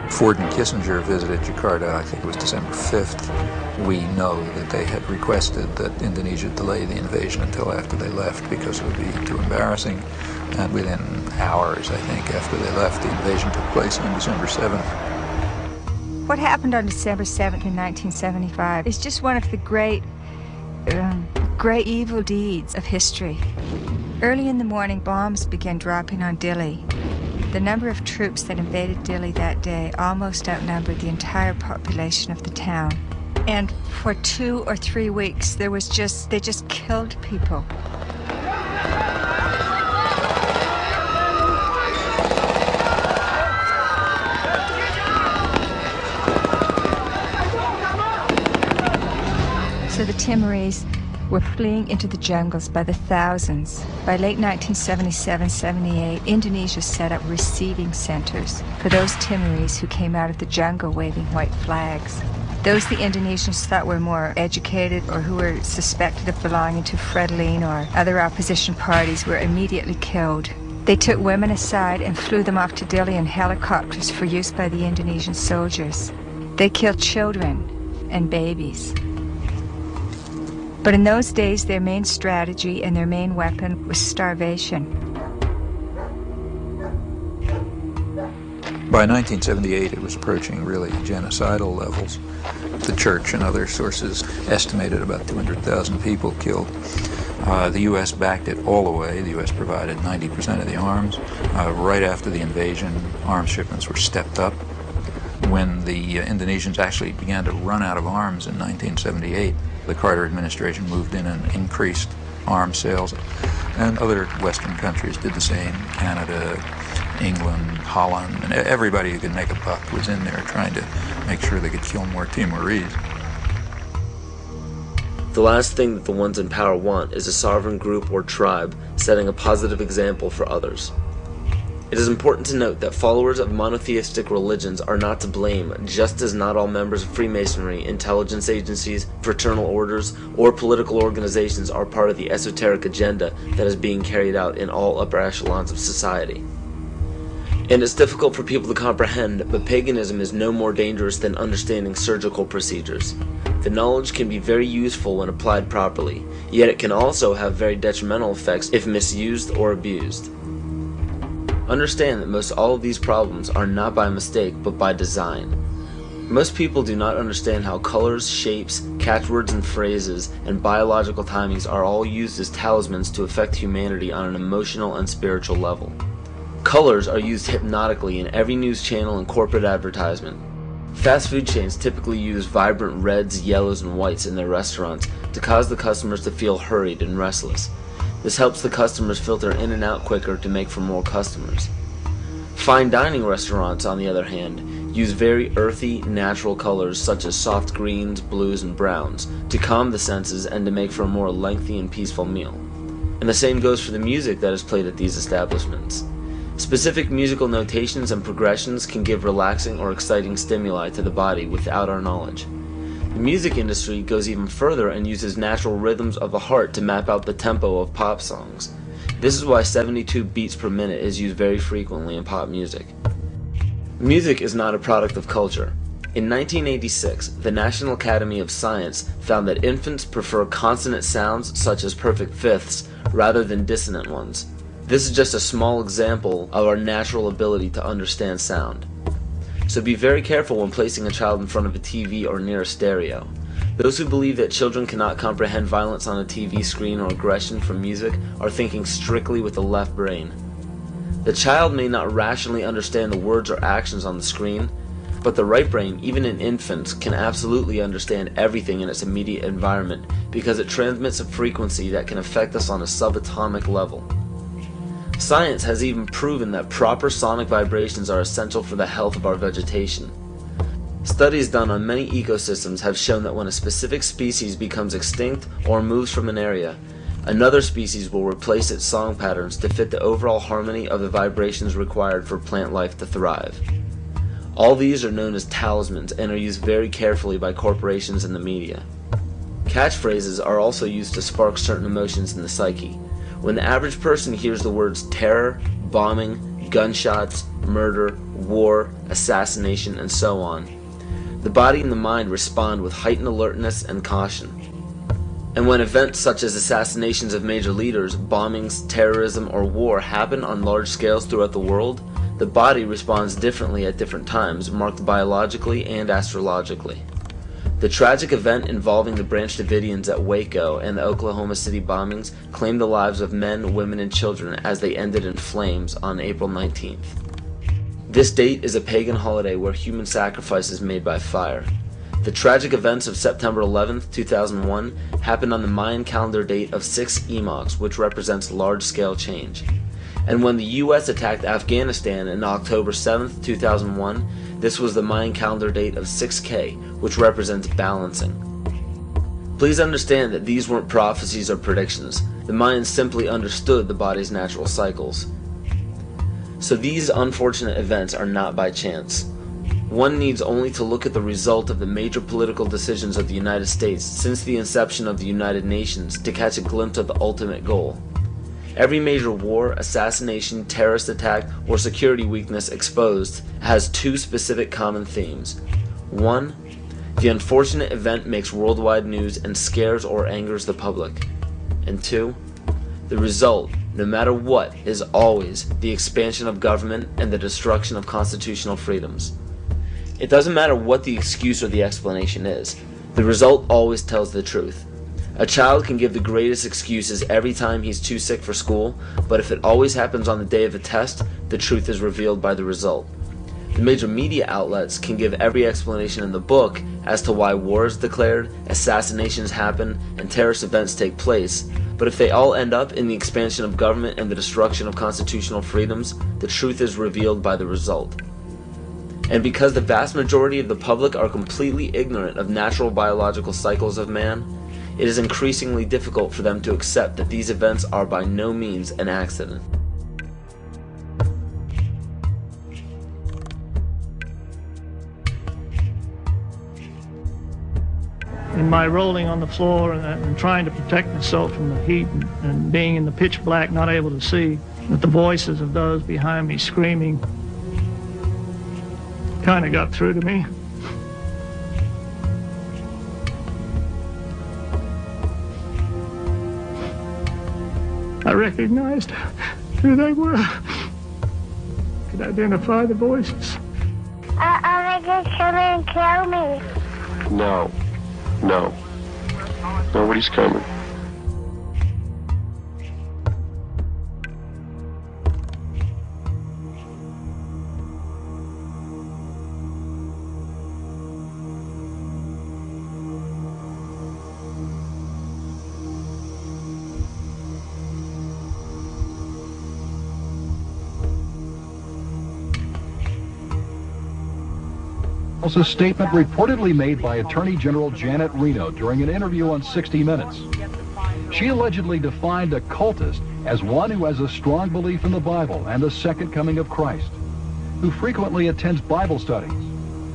Ford and Kissinger visited Jakarta, I think it was December 5th. We know that they had requested that Indonesia delay the invasion until after they left because it would be too embarrassing. And within hours, I think, after they left, the invasion took place on December 7th. What happened on December 7th in 1975 is just one of the great great evil deeds of history. Early in the morning, bombs began dropping on Dili. The number of troops that invaded Dili that day almost outnumbered the entire population of the town. And for 2 or 3 weeks, they just killed people. So the Timorese were fleeing into the jungles by the thousands. By late 1977-78, Indonesia set up receiving centers for those Timorese who came out of the jungle waving white flags. Those the Indonesians thought were more educated or who were suspected of belonging to Frelimo or other opposition parties were immediately killed. They took women aside and flew them off to Dili in helicopters for use by the Indonesian soldiers. They killed children and babies. But in those days, their main strategy and their main weapon was starvation. By 1978, it was approaching really genocidal levels. The church and other sources estimated about 200,000 people killed. The U.S. backed it all the way. The U.S. provided 90% of the arms. Right after the invasion, arms shipments were stepped up. When the Indonesians actually began to run out of arms in 1978, the Carter administration moved in and increased arms sales, and other Western countries did the same. Canada, England, Holland, and everybody who could make a buck was in there trying to make sure they could kill more Timorese. The last thing that the ones in power want is a sovereign group or tribe setting a positive example for others. It is important to note that followers of monotheistic religions are not to blame, just as not all members of Freemasonry, intelligence agencies, fraternal orders, or political organizations are part of the esoteric agenda that is being carried out in all upper echelons of society. And it's difficult for people to comprehend, but paganism is no more dangerous than understanding surgical procedures. The knowledge can be very useful when applied properly, yet it can also have very detrimental effects if misused or abused. Understand that most all of these problems are not by mistake, but by design. Most people do not understand how colors, shapes, catchwords and phrases, and biological timings are all used as talismans to affect humanity on an emotional and spiritual level. Colors are used hypnotically in every news channel and corporate advertisement. Fast food chains typically use vibrant reds, yellows, and whites in their restaurants to cause the customers to feel hurried and restless. This helps the customers filter in and out quicker to make for more customers. Fine dining restaurants, on the other hand, use very earthy, natural colors such as soft greens, blues, and browns to calm the senses and to make for a more lengthy and peaceful meal. And the same goes for the music that is played at these establishments. Specific musical notations and progressions can give relaxing or exciting stimuli to the body without our knowledge. The music industry goes even further and uses natural rhythms of the heart to map out the tempo of pop songs. This is why 72 beats per minute is used very frequently in pop music. Music is not a product of culture. In 1986, the National Academy of Science found that infants prefer consonant sounds such as perfect fifths rather than dissonant ones. This is just a small example of our natural ability to understand sound. So be very careful when placing a child in front of a TV or near a stereo. Those who believe that children cannot comprehend violence on a TV screen or aggression from music are thinking strictly with the left brain. The child may not rationally understand the words or actions on the screen, but the right brain, even in infants, can absolutely understand everything in its immediate environment because it transmits a frequency that can affect us on a subatomic level. Science has even proven that proper sonic vibrations are essential for the health of our vegetation. Studies done on many ecosystems have shown that when a specific species becomes extinct or moves from an area, another species will replace its song patterns to fit the overall harmony of the vibrations required for plant life to thrive. All these are known as talismans and are used very carefully by corporations and the media. Catchphrases are also used to spark certain emotions in the psyche. When the average person hears the words terror, bombing, gunshots, murder, war, assassination, and so on, the body and the mind respond with heightened alertness and caution. And when events such as assassinations of major leaders, bombings, terrorism, or war happen on large scales throughout the world, the body responds differently at different times, marked biologically and astrologically. The tragic event involving the Branch Davidians at Waco and the Oklahoma City bombings claimed the lives of men, women, and children as they ended in flames on April 19th. This date is a pagan holiday where human sacrifice is made by fire. The tragic events of September 11th, 2001 happened on the Mayan calendar date of 6 epochs, which represents large-scale change. And when the U.S. attacked Afghanistan on October 7th, 2001, this was the Mayan calendar date of 6K, which represents balancing. Please understand that these weren't prophecies or predictions. The Mayans simply understood the body's natural cycles. So these unfortunate events are not by chance. One needs only to look at the result of the major political decisions of the United States since the inception of the United Nations to catch a glimpse of the ultimate goal. Every major war, assassination, terrorist attack, or security weakness exposed has two specific common themes. 1. The unfortunate event makes worldwide news and scares or angers the public. And 2. The result, no matter what, is always the expansion of government and the destruction of constitutional freedoms. It doesn't matter what the excuse or the explanation is. The result always tells the truth. A child can give the greatest excuses every time he's too sick for school, but if it always happens on the day of a test, the truth is revealed by the result. The major media outlets can give every explanation in the book as to why war is declared, assassinations happen, and terrorist events take place, but if they all end up in the expansion of government and the destruction of constitutional freedoms, the truth is revealed by the result. And because the vast majority of the public are completely ignorant of natural biological cycles of man, it is increasingly difficult for them to accept that these events are by no means an accident. In my rolling on the floor and trying to protect myself from the heat and being in the pitch black, not able to see, that the voices of those behind me screaming kind of got through to me. I recognized who they were. Could identify the voices. Are they going to come and kill me? No. No. Nobody's coming. Was a statement reportedly made by Attorney General Janet Reno during an interview on 60 Minutes. She allegedly defined a cultist as one who has a strong belief in the Bible and the second coming of Christ, who frequently attends Bible studies,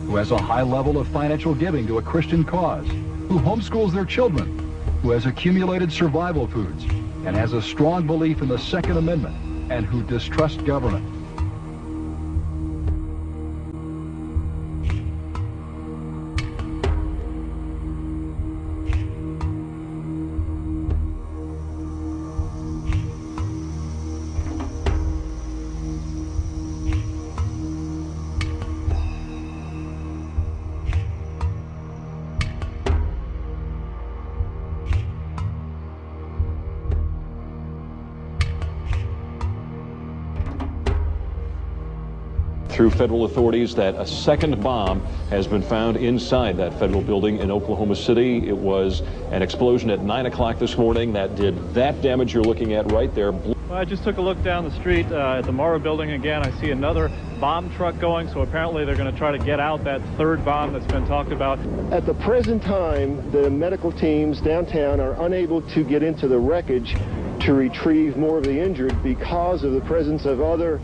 who has a high level of financial giving to a Christian cause, who homeschools their children, who has accumulated survival foods, and has a strong belief in the Second Amendment, and who distrusts government. Through federal authorities that a second bomb has been found inside that federal building in Oklahoma City. It was an explosion at 9 o'clock this morning that did that damage you're looking at right there. Well, I just took a look down the street at the Morrow building again. I see another bomb truck going, so apparently they're going to try to get out that third bomb that's been talked about. At the present time, the medical teams downtown are unable to get into the wreckage to retrieve more of the injured because of the presence of other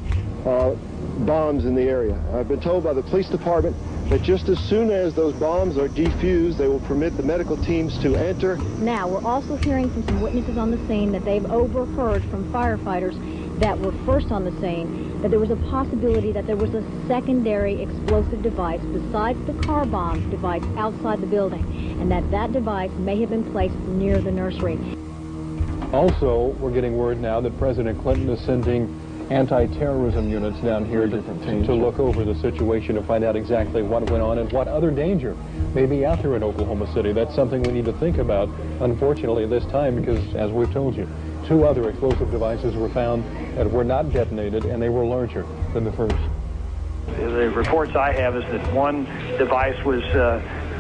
bombs in the area. I've been told by the police department that just as soon as those bombs are defused, they will permit the medical teams to enter. Now, we're also hearing from some witnesses on the scene that they've overheard from firefighters that were first on the scene that there was a possibility that there was a secondary explosive device besides the car bomb device outside the building, and that device may have been placed near the nursery. Also, we're getting word now that President Clinton is sending anti-terrorism units down here to look over the situation and find out exactly what went on and what other danger may be out there in Oklahoma City. That's something we need to think about, unfortunately, this time, because, as we've told you, 2 other explosive devices were found that were not detonated, and they were larger than the first. The reports I have is that one device was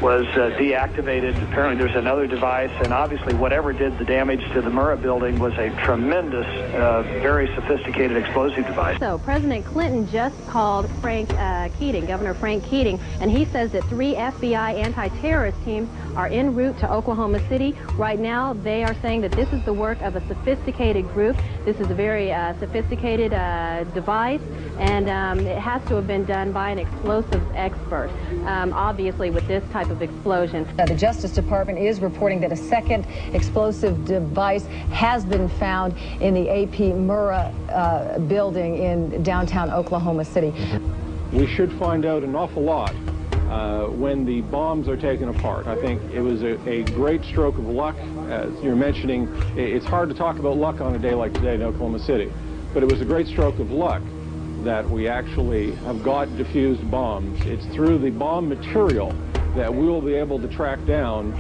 deactivated. Apparently there's another device, and obviously whatever did the damage to the Murrah building was a tremendous, very sophisticated explosive device. So President Clinton just called Governor Frank Keating, and he says that 3 FBI anti-terrorist teams are en route to Oklahoma City. Right now, they are saying that this is the work of a sophisticated group. This is a very sophisticated device, and it has to have been done by an explosives expert, obviously with this type of explosion. Now, the Justice Department is reporting that a second explosive device has been found in the AP Murrah building in downtown Oklahoma City. We should find out an awful lot when the bombs are taken apart. I think it was a great stroke of luck. As you're mentioning, it's hard to talk about luck on a day like today in Oklahoma City, but it was a great stroke of luck that we actually have got diffused bombs. It's through the bomb material that we will be able to track down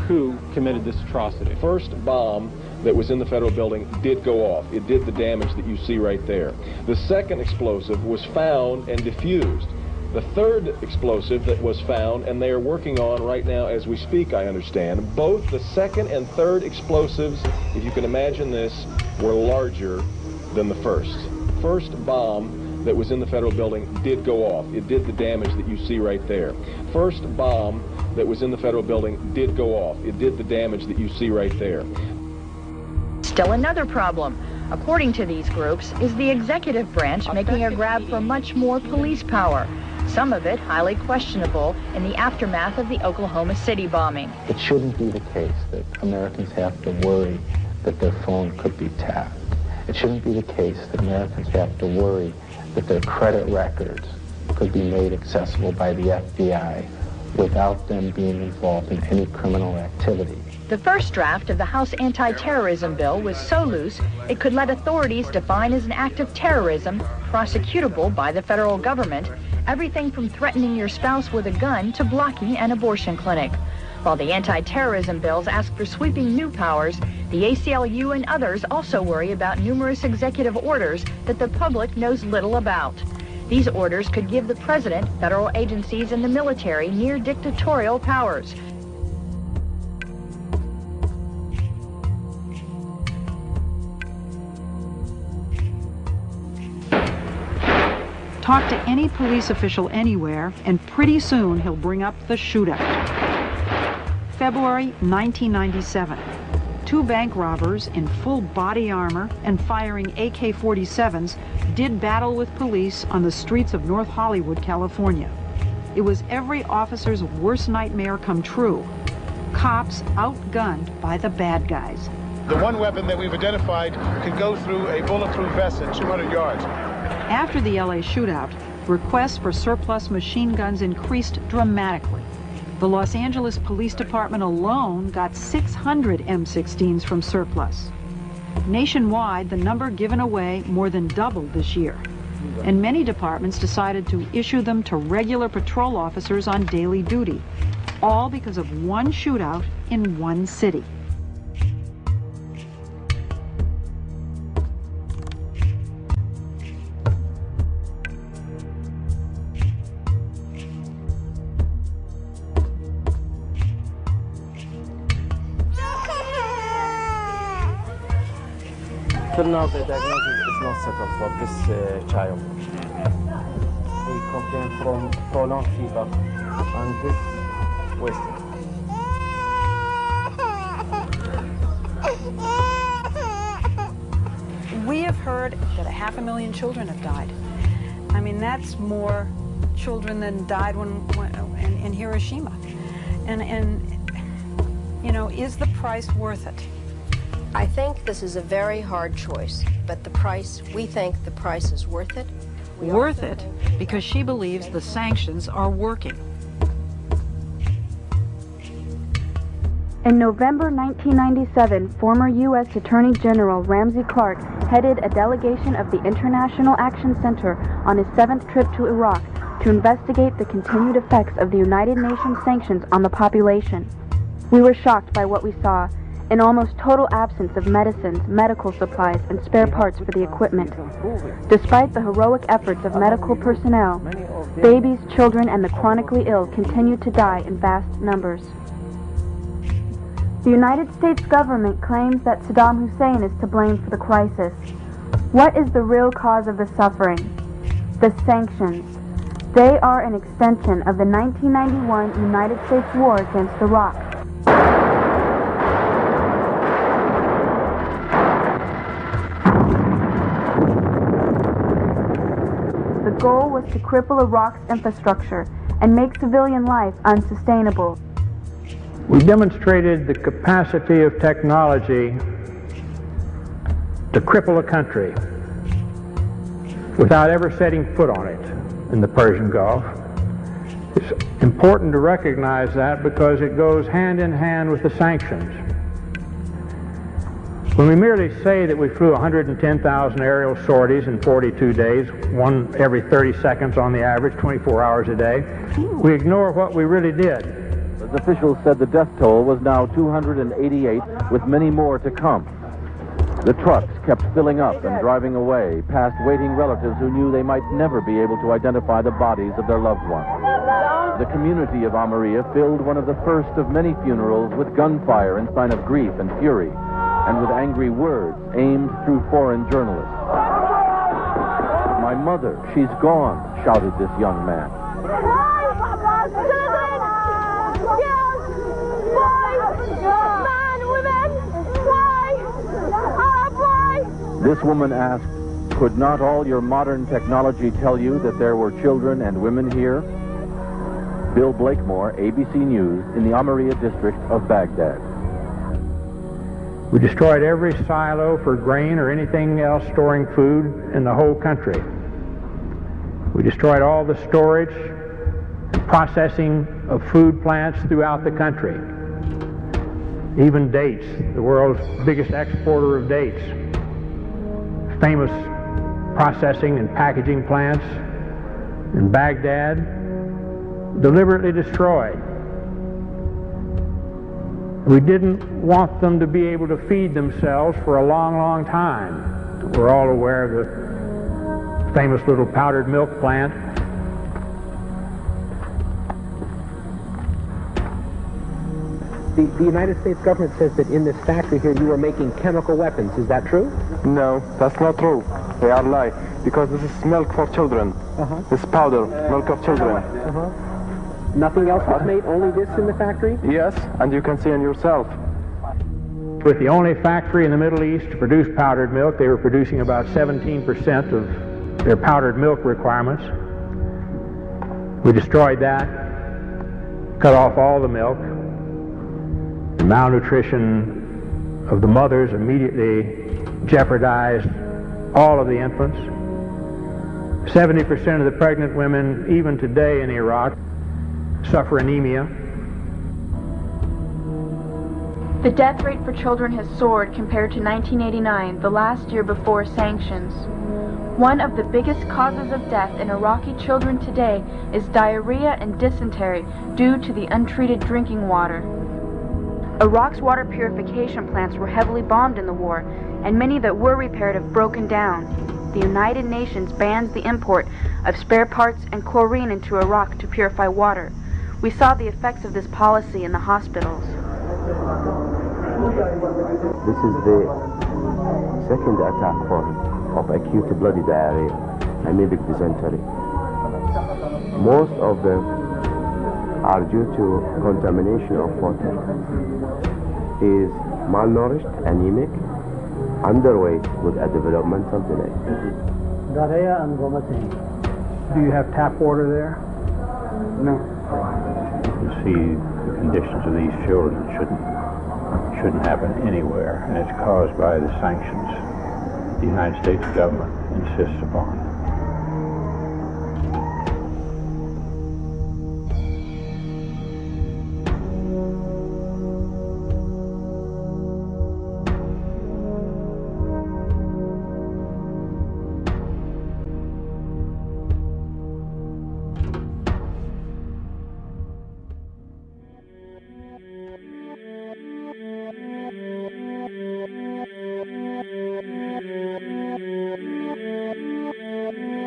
who committed this atrocity. First bomb that was in the federal building did go off. It did the damage that you see right there. The second explosive was found and diffused. The third explosive that was found, and they are working on right now as we speak, I understand, both the second and third explosives, if you can imagine this, were larger than the first. First bomb that was in the federal building did go off. It did the damage that you see right there. First bomb that was in the federal building did go off. It did the damage that you see right there. Still another problem, according to these groups, is the executive branch making a grab for much more police power, some of it highly questionable in the aftermath of the Oklahoma City bombing. It shouldn't be the case that Americans have to worry that their phone could be tapped. It shouldn't be the case that Americans have to worry that their credit records could be made accessible by the FBI without them being involved in any criminal activity. The first draft of the House anti-terrorism bill was so loose it could let authorities define as an act of terrorism, prosecutable by the federal government, everything from threatening your spouse with a gun to blocking an abortion clinic. While the anti-terrorism bills ask for sweeping new powers, the ACLU and others also worry about numerous executive orders that the public knows little about. These orders could give the president, federal agencies, and the military near dictatorial powers. Talk to any police official anywhere, and pretty soon he'll bring up the shootout. February 1997. 2 bank robbers in full body armor and firing AK-47s did battle with police on the streets of North Hollywood, California. It was every officer's worst nightmare come true. Cops outgunned by the bad guys. The one weapon that we've identified can go through a bulletproof vest at 200 yards. After the LA shootout, requests for surplus machine guns increased dramatically. The Los Angeles Police Department alone got 600 M16s from surplus. Nationwide, the number given away more than doubled this year, and many departments decided to issue them to regular patrol officers on daily duty, all because of one shootout in one city. Till now, the diagnosis is not settled for this child. He complained from prolonged fever and big wasting. We have heard that 500,000 children have died. I mean, that's more children than died in Hiroshima. And you know, is the price worth it? I think this is a very hard choice, but the price, we think the price is worth it. Worth it because she believes the sanctions are working. In November 1997, former U.S. Attorney General Ramsey Clark headed a delegation of the International Action Center on his 7th trip to Iraq to investigate the continued effects of the United Nations sanctions on the population. We were shocked by what we saw, an almost total absence of medicines, medical supplies, and spare parts for the equipment. Despite the heroic efforts of medical personnel, babies, children, and the chronically ill continued to die in vast numbers. The United States government claims that Saddam Hussein is to blame for the crisis. What is the real cause of the suffering? The sanctions. They are an extension of the 1991 United States war against Iraq. The goal was to cripple Iraq's infrastructure and make civilian life unsustainable. We demonstrated the capacity of technology to cripple a country without ever setting foot on it in the Persian Gulf. It's important to recognize that because it goes hand in hand with the sanctions. When we merely say that we flew 110,000 aerial sorties in 42 days, one every 30 seconds on the average, 24 hours a day, we ignore what we really did. As officials said, the death toll was now 288, with many more to come. The trucks kept filling up and driving away, past waiting relatives who knew they might never be able to identify the bodies of their loved ones. The community of Almeria filled one of the first of many funerals with gunfire in sign of grief and fury, and with angry words aimed through foreign journalists. "My mother, she's gone," shouted this young man. This woman asked, "Could not all your modern technology tell you that there were children and women here?" Bill Blakemore, ABC News, in the Almeria district of Baghdad. We destroyed every silo for grain or anything else storing food in the whole country. We destroyed all the storage and processing of food plants throughout the country. Even dates, the world's biggest exporter of dates. Famous processing and packaging plants in Baghdad, deliberately destroyed. We didn't want them to be able to feed themselves for a long, long time. We're all aware of the famous little powdered milk plant. The United States government says that in this factory here you are making chemical weapons. Is that true? No, that's not true. They are lie. Because this is milk for children. This powder, milk of children. Nothing else was made? Only this in the factory? Yes, and you can see it yourself. With the only factory in the Middle East to produce powdered milk, they were producing about 17% of their powdered milk requirements. We destroyed that, cut off all the milk. The malnutrition of the mothers immediately jeopardized all of the infants. 70% of the pregnant women, even today in Iraq, suffer anemia. The death rate for children has soared compared to 1989, the last year before sanctions. One of the biggest causes of death in Iraqi children today is diarrhea and dysentery due to the untreated drinking water. Iraq's water purification plants were heavily bombed in the war, and many that were repaired have broken down. The United Nations bans the import of spare parts and chlorine into Iraq to purify water. We saw the effects of this policy in the hospitals. This is the second attack form of acute bloody diarrhea, amoebic dysentery. Most of them are due to contamination of water. Is malnourished, anemic, underweight with a developmental delay. Do you have tap water there? No. You see, the conditions of these children shouldn't happen anywhere, and it's caused by the sanctions the United States government insists upon.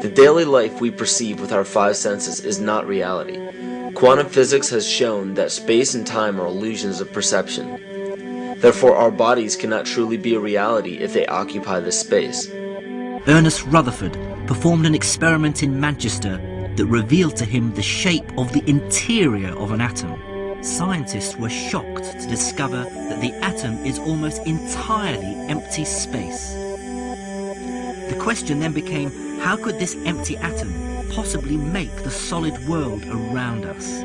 The daily life we perceive with our five senses is not reality. Quantum physics has shown that space and time are illusions of perception. Therefore, our bodies cannot truly be a reality if they occupy this space. Ernest Rutherford performed an experiment in Manchester that revealed to him the shape of the interior of an atom. Scientists were shocked to discover that the atom is almost entirely empty space. The question then became, how could this empty atom possibly make the solid world around us?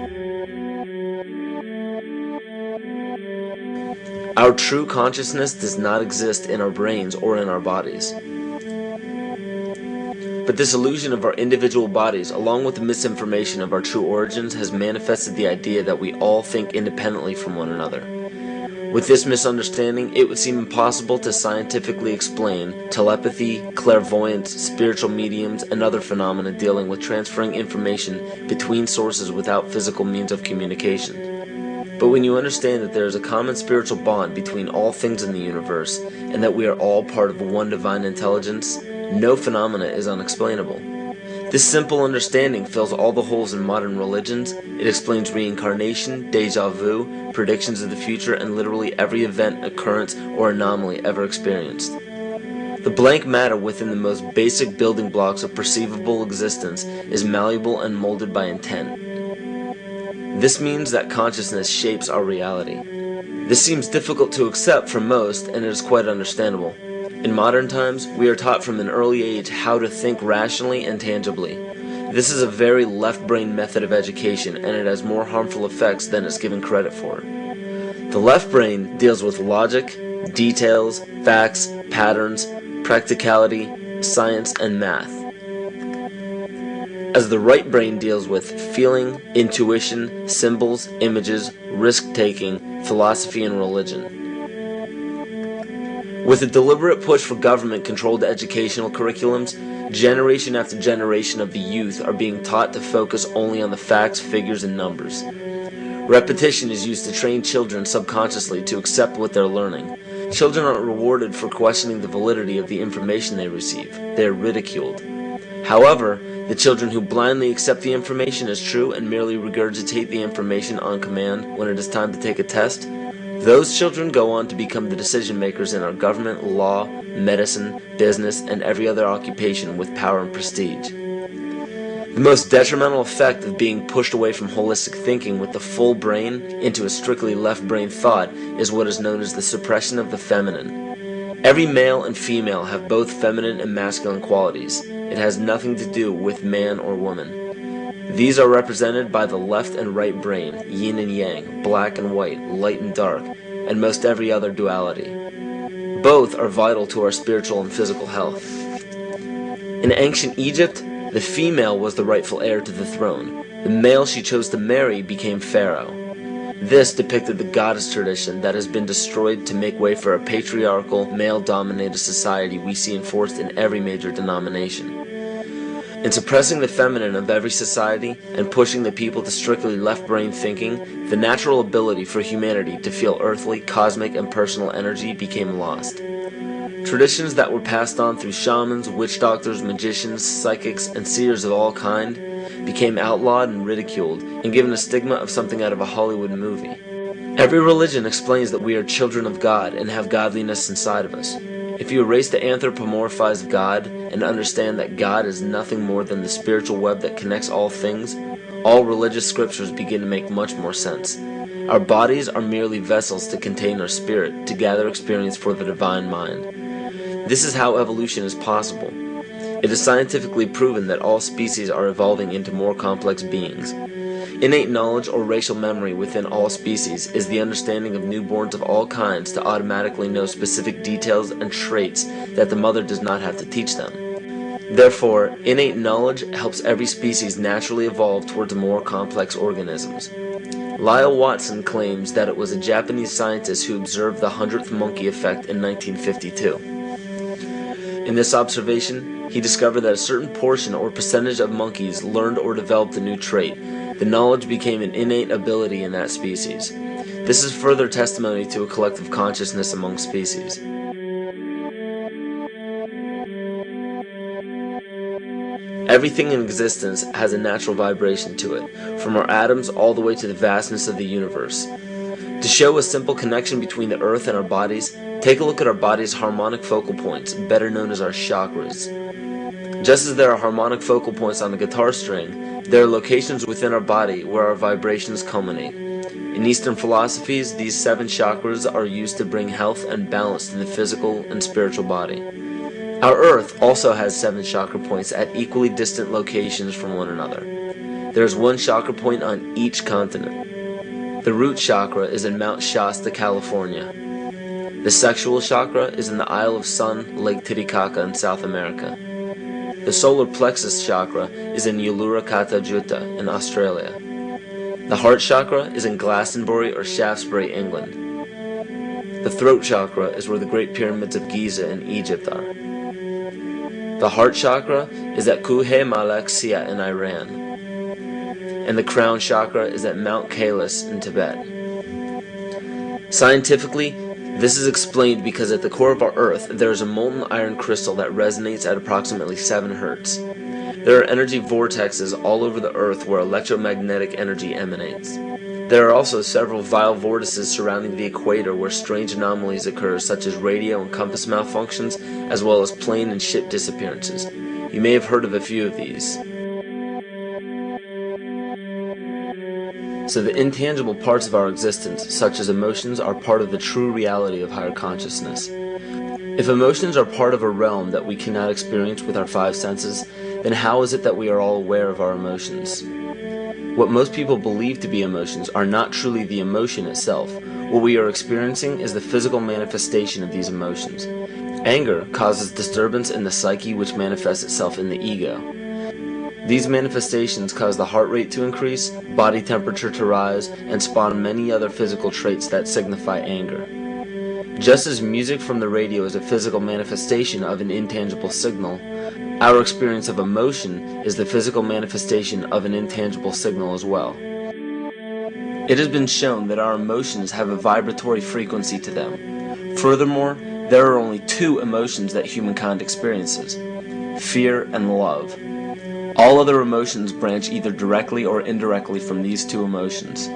Our true consciousness does not exist in our brains or in our bodies. But this illusion of our individual bodies, along with the misinformation of our true origins, has manifested the idea that we all think independently from one another. With this misunderstanding, it would seem impossible to scientifically explain telepathy, clairvoyance, spiritual mediums, and other phenomena dealing with transferring information between sources without physical means of communication. But when you understand that there is a common spiritual bond between all things in the universe, and that we are all part of one divine intelligence, no phenomena is unexplainable. This simple understanding fills all the holes in modern religions. It explains reincarnation, déjà vu, predictions of the future, and literally every event, occurrence, or anomaly ever experienced. The blank matter within the most basic building blocks of perceivable existence is malleable and molded by intent. This means that consciousness shapes our reality. This seems difficult to accept for most, and it is quite understandable. In modern times, we are taught from an early age how to think rationally and tangibly. This is a very left-brain method of education, and it has more harmful effects than it's given credit for. The left brain deals with logic, details, facts, patterns, practicality, science, and math, as the right brain deals with feeling, intuition, symbols, images, risk-taking, philosophy, and religion. With a deliberate push for government-controlled educational curriculums, generation after generation of the youth are being taught to focus only on the facts, figures, and numbers. Repetition is used to train children subconsciously to accept what they're learning. Children aren't rewarded for questioning the validity of the information they receive. They are ridiculed. However, the children who blindly accept the information as true and merely regurgitate the information on command when it is time to take a test, those children go on to become the decision makers in our government, law, medicine, business, and every other occupation with power and prestige. The most detrimental effect of being pushed away from holistic thinking with the full brain into a strictly left brain thought is what is known as the suppression of the feminine. Every male and female have both feminine and masculine qualities. It has nothing to do with man or woman. These are represented by the left and right brain, yin and yang, black and white, light and dark, and most every other duality. Both are vital to our spiritual and physical health. In ancient Egypt, the female was the rightful heir to the throne. The male she chose to marry became pharaoh. This depicted the goddess tradition that has been destroyed to make way for a patriarchal, male-dominated society we see enforced in every major denomination. In suppressing the feminine of every society and pushing the people to strictly left-brain thinking, the natural ability for humanity to feel earthly, cosmic, and personal energy became lost. Traditions that were passed on through shamans, witch doctors, magicians, psychics, and seers of all kind became outlawed and ridiculed and given a stigma of something out of a Hollywood movie. Every religion explains that we are children of God and have godliness inside of us. If you erase the anthropomorphized God and understand that God is nothing more than the spiritual web that connects all things, all religious scriptures begin to make much more sense. Our bodies are merely vessels to contain our spirit, to gather experience for the divine mind. This is how evolution is possible. It is scientifically proven that all species are evolving into more complex beings. Innate knowledge or racial memory within all species is the understanding of newborns of all kinds to automatically know specific details and traits that the mother does not have to teach them. Therefore, innate knowledge helps every species naturally evolve towards more complex organisms. Lyle Watson claims that it was a Japanese scientist who observed the 100th monkey effect in 1952. In this observation, he discovered that a certain portion or percentage of monkeys learned or developed a new trait. The knowledge became an innate ability in that species. This is further testimony to a collective consciousness among species. Everything in existence has a natural vibration to it, from our atoms all the way to the vastness of the universe. To show a simple connection between the earth and our bodies, take a look at our body's harmonic focal points, better known as our chakras. Just as there are harmonic focal points on a guitar string, there are locations within our body where our vibrations culminate. In Eastern philosophies, these 7 chakras are used to bring health and balance to the physical and spiritual body. Our Earth also has 7 chakra points at equally distant locations from one another. There is 1 chakra point on each continent. The root chakra is in Mount Shasta, California. The sexual chakra is in the Isle of Sun, Lake Titicaca in South America. The solar plexus chakra is in Uluru Kata Juta in Australia. The heart chakra is in Glastonbury or Shaftesbury, England. The throat chakra is where the Great Pyramids of Giza in Egypt are. The heart chakra is at Kuhe Malak Sia in Iran. And the crown chakra is at Mount Kailas in Tibet. Scientifically, this is explained because at the core of our Earth there is a molten iron crystal that resonates at approximately 7 Hertz. There are energy vortexes all over the Earth where electromagnetic energy emanates. There are also several vile vortices surrounding the equator where strange anomalies occur, such as radio and compass malfunctions, as well as plane and ship disappearances. You may have heard of a few of these. So the intangible parts of our existence, such as emotions, are part of the true reality of higher consciousness. If emotions are part of a realm that we cannot experience with our 5 senses, then how is it that we are all aware of our emotions? What most people believe to be emotions are not truly the emotion itself. What we are experiencing is the physical manifestation of these emotions. Anger causes disturbance in the psyche, which manifests itself in the ego. These manifestations cause the heart rate to increase, body temperature to rise, and spawn many other physical traits that signify anger. Just as music from the radio is a physical manifestation of an intangible signal, our experience of emotion is the physical manifestation of an intangible signal as well. It has been shown that our emotions have a vibratory frequency to them. Furthermore, there are only 2 emotions that humankind experiences: fear and love. All other emotions branch either directly or indirectly from these 2 emotions.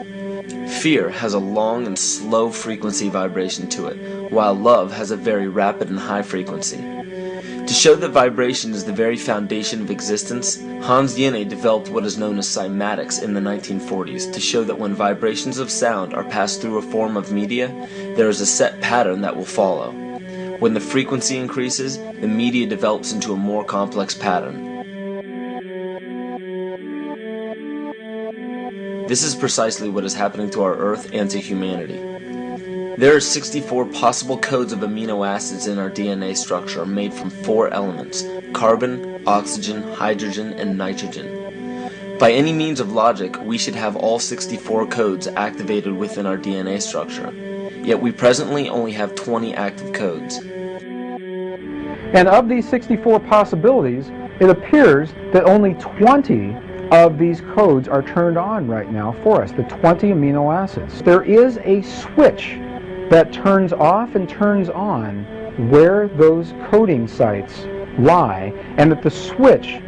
Fear has a long and slow frequency vibration to it, while love has a very rapid and high frequency. To show that vibration is the very foundation of existence, Hans Jenne developed what is known as cymatics in the 1940s to show that when vibrations of sound are passed through a form of media, there is a set pattern that will follow. When the frequency increases, the media develops into a more complex pattern. This is precisely what is happening to our Earth and to humanity. There are 64 possible codes of amino acids in our DNA structure made from 4 elements: carbon, oxygen, hydrogen, and nitrogen. By any means of logic, we should have all 64 codes activated within our DNA structure. Yet we presently only have 20 active codes. And of these 64 possibilities, it appears that only 20 of these codes are turned on right now for us, the 20 amino acids. There is a switch that turns off and turns on where those coding sites lie, and that the switch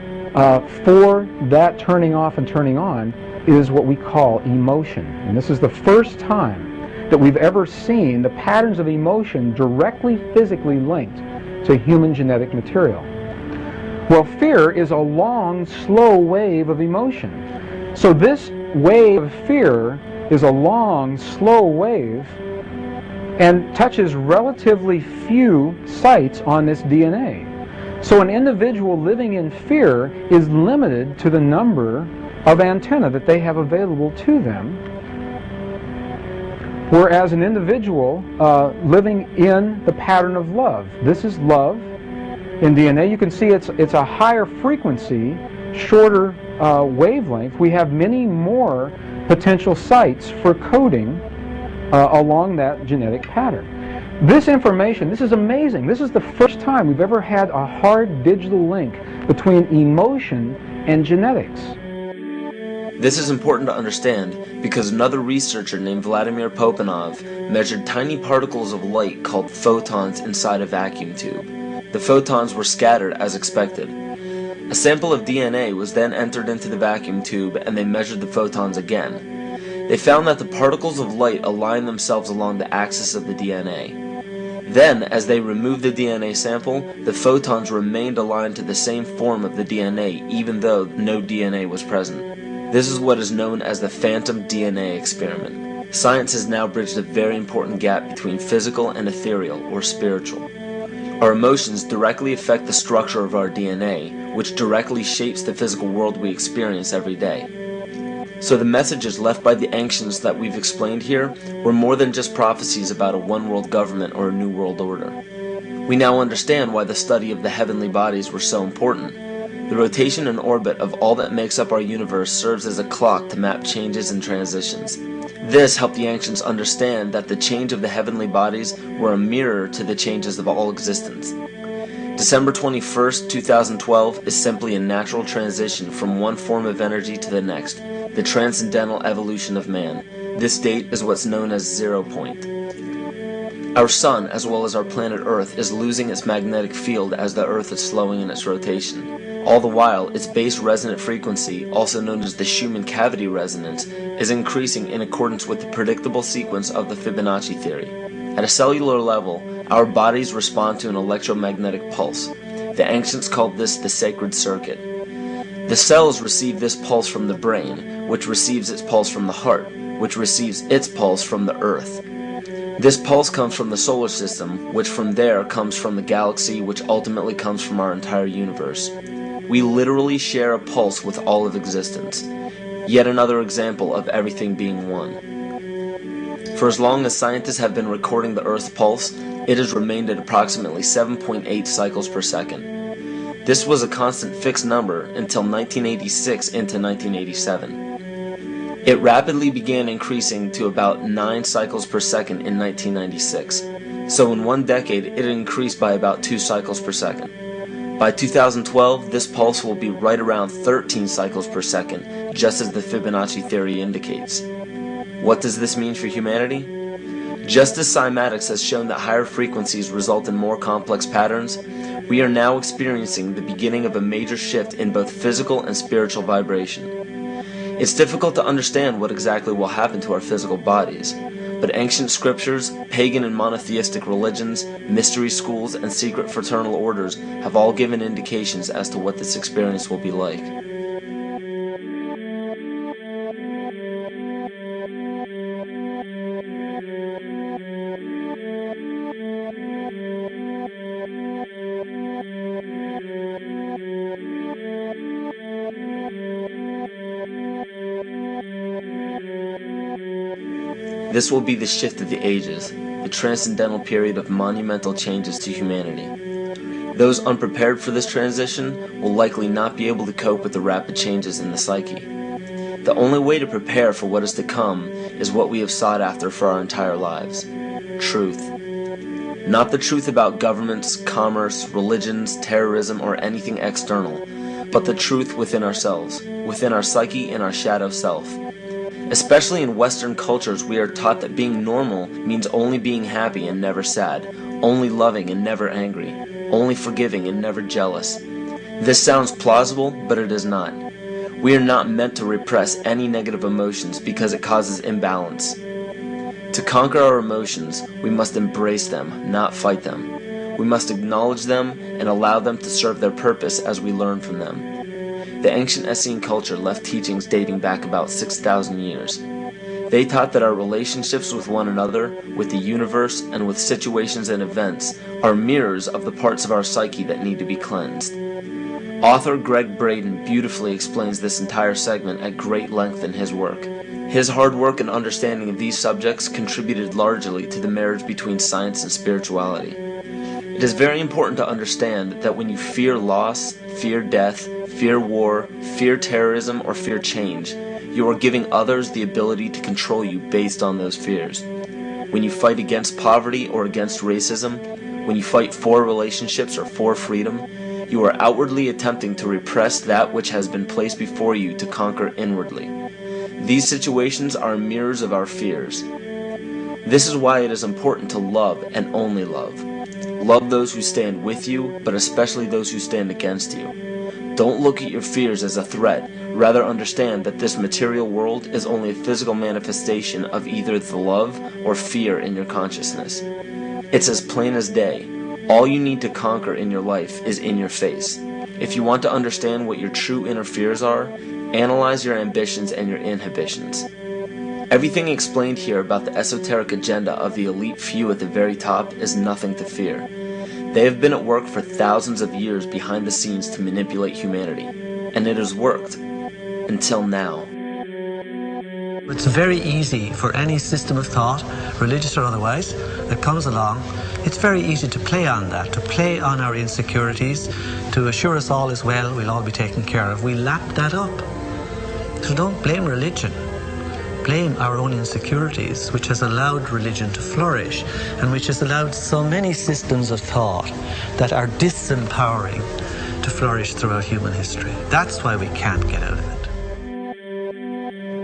for that turning off and turning on is what we call emotion. And this is the first time that we've ever seen the patterns of emotion directly physically linked to human genetic material. Well, fear is a long, slow wave of emotion. So this wave of fear is a long, slow wave and touches relatively few sites on this DNA. So an individual living in fear is limited to the number of antennae that they have available to them, whereas an individual living in the pattern of love, this is love. In DNA, you can see it's a higher frequency, shorter wavelength. We have many more potential sites for coding along that genetic pattern. This information, this is amazing. This is the first time we've ever had a hard digital link between emotion and genetics. This is important to understand because another researcher named Vladimir Popanov measured tiny particles of light called photons inside a vacuum tube. The photons were scattered as expected. A sample of DNA was then entered into the vacuum tube and they measured the photons again. They found that the particles of light align themselves along the axis of the DNA. Then, as they removed the DNA sample, the photons remained aligned to the same form of the DNA even though no DNA was present. This is what is known as the phantom DNA experiment. Science has now bridged a very important gap between physical and ethereal, or spiritual. Our emotions directly affect the structure of our DNA, which directly shapes the physical world we experience every day. So the messages left by the ancients that we've explained here were more than just prophecies about a one-world government or a new world order. We now understand why the study of the heavenly bodies were so important. The rotation and orbit of all that makes up our universe serves as a clock to map changes and transitions. This helped the ancients understand that the change of the heavenly bodies were a mirror to the changes of all existence. December 21st, 2012 is simply a natural transition from one form of energy to the next, the transcendental evolution of man. This date is what's known as 0 point. Our sun, as well as our planet Earth, is losing its magnetic field as the Earth is slowing in its rotation. All the while, its base resonant frequency, also known as the Schumann cavity resonance, is increasing in accordance with the predictable sequence of the Fibonacci theory. At a cellular level, our bodies respond to an electromagnetic pulse. The ancients called this the sacred circuit. The cells receive this pulse from the brain, which receives its pulse from the heart, which receives its pulse from the earth. This pulse comes from the solar system, which from there comes from the galaxy, which ultimately comes from our entire universe. We literally share a pulse with all of existence. Yet another example of everything being one. For as long as scientists have been recording the Earth's pulse, it has remained at approximately 7.8 cycles per second. This was a constant fixed number until 1986 into 1987. It rapidly began increasing to about 9 cycles per second in 1996. So in one decade, it increased by about 2 cycles per second. By 2012, this pulse will be right around 13 cycles per second, just as the Fibonacci theory indicates. What does this mean for humanity? Just as cymatics has shown that higher frequencies result in more complex patterns, we are now experiencing the beginning of a major shift in both physical and spiritual vibration. It's difficult to understand what exactly will happen to our physical bodies, but ancient scriptures, pagan and monotheistic religions, mystery schools, and secret fraternal orders have all given indications as to what this experience will be like. This will be the shift of the ages, the transcendental period of monumental changes to humanity. Those unprepared for this transition will likely not be able to cope with the rapid changes in the psyche. The only way to prepare for what is to come is what we have sought after for our entire lives: truth. Not the truth about governments, commerce, religions, terrorism, or anything external, but the truth within ourselves, within our psyche and our shadow self. Especially in Western cultures, we are taught that being normal means only being happy and never sad, only loving and never angry, only forgiving and never jealous. This sounds plausible, but it is not. We are not meant to repress any negative emotions because it causes imbalance. To conquer our emotions, we must embrace them, not fight them. We must acknowledge them and allow them to serve their purpose as we learn from them. The ancient Essene culture left teachings dating back about 6,000 years. They taught that our relationships with one another, with the universe, and with situations and events are mirrors of the parts of our psyche that need to be cleansed. Author Greg Braden beautifully explains this entire segment at great length in his work. His hard work and understanding of these subjects contributed largely to the marriage between science and spirituality. It is very important to understand that when you fear loss, fear death, fear war, fear terrorism, or fear change, you are giving others the ability to control you based on those fears. When you fight against poverty or against racism, when you fight for relationships or for freedom, you are outwardly attempting to repress that which has been placed before you to conquer inwardly. These situations are mirrors of our fears. This is why it is important to love and only love. Love those who stand with you, but especially those who stand against you. Don't look at your fears as a threat. Rather understand that this material world is only a physical manifestation of either the love or fear in your consciousness. It's as plain as day. All you need to conquer in your life is in your face. If you want to understand what your true inner fears are, analyze your ambitions and your inhibitions. Everything explained here about the esoteric agenda of the elite few at the very top is nothing to fear. They have been at work for thousands of years behind the scenes to manipulate humanity, and it has worked. Until now. It's very easy for any system of thought, religious or otherwise, that comes along. It's very easy to play on that, to play on our insecurities, to assure us all is well, we'll all be taken care of. We lap that up. So don't blame religion. Blame our own insecurities, which has allowed religion to flourish, and which has allowed so many systems of thought that are disempowering to flourish throughout human history. That's why we can't get out of it.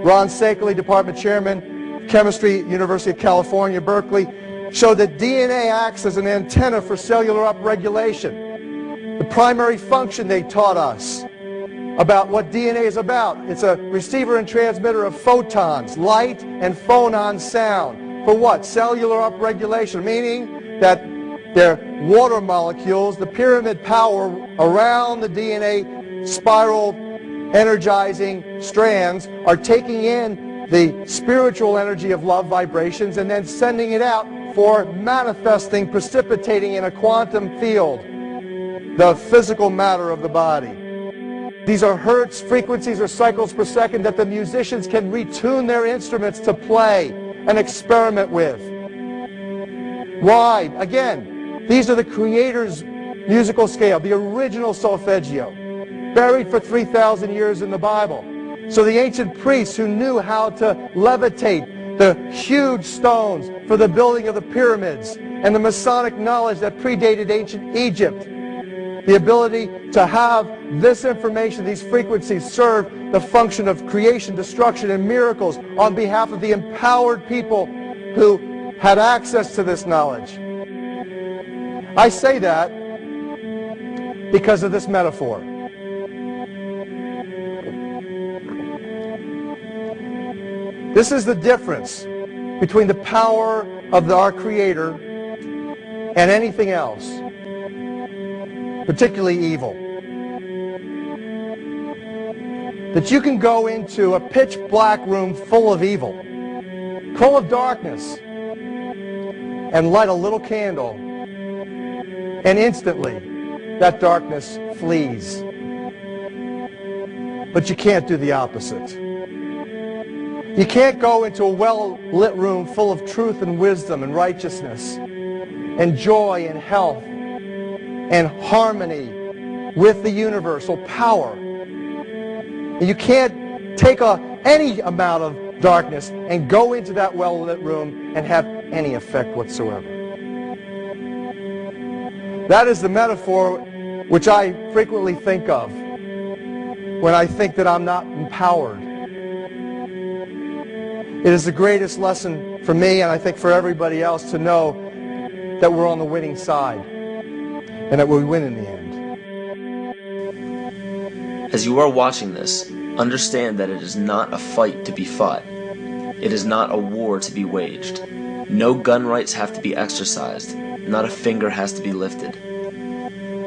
Ron Sakeley, Department Chairman, Chemistry, University of California, Berkeley, showed that DNA acts as an antenna for cellular upregulation. The primary function they taught us about what DNA is about. It's a receiver and transmitter of photons, light and phonon sound. For what? Cellular upregulation, meaning that their water molecules, the pyramid power around the DNA spiral energizing strands, are taking in the spiritual energy of love vibrations and then sending it out for manifesting, precipitating in a quantum field, the physical matter of the body. These are hertz, frequencies, or cycles per second that the musicians can retune their instruments to play and experiment with. Why? Again, these are the Creator's musical scale, the original solfeggio, buried for 3,000 years in the Bible. So the ancient priests who knew how to levitate the huge stones for the building of the pyramids, and the Masonic knowledge that predated ancient Egypt, the ability to have this information, these frequencies, serve the function of creation, destruction, and miracles on behalf of the empowered people who had access to this knowledge. I say that because of this metaphor. This is the difference between the power of our Creator and anything else, particularly evil. That you can go into a pitch black room full of evil, full of darkness, and light a little candle, and instantly that darkness flees. But you can't do the opposite. You can't go into a well-lit room full of truth and wisdom and righteousness and joy and health and harmony with the universal power. You can't take any amount of darkness and go into that well-lit room and have any effect whatsoever. That is the metaphor which I frequently think of when I think that I'm not empowered. It is the greatest lesson for me, and I think for everybody else, to know that we're on the winning side and that we win in the end. As you are watching this, understand that it is not a fight to be fought. It is not a war to be waged. No gun rights have to be exercised. Not a finger has to be lifted.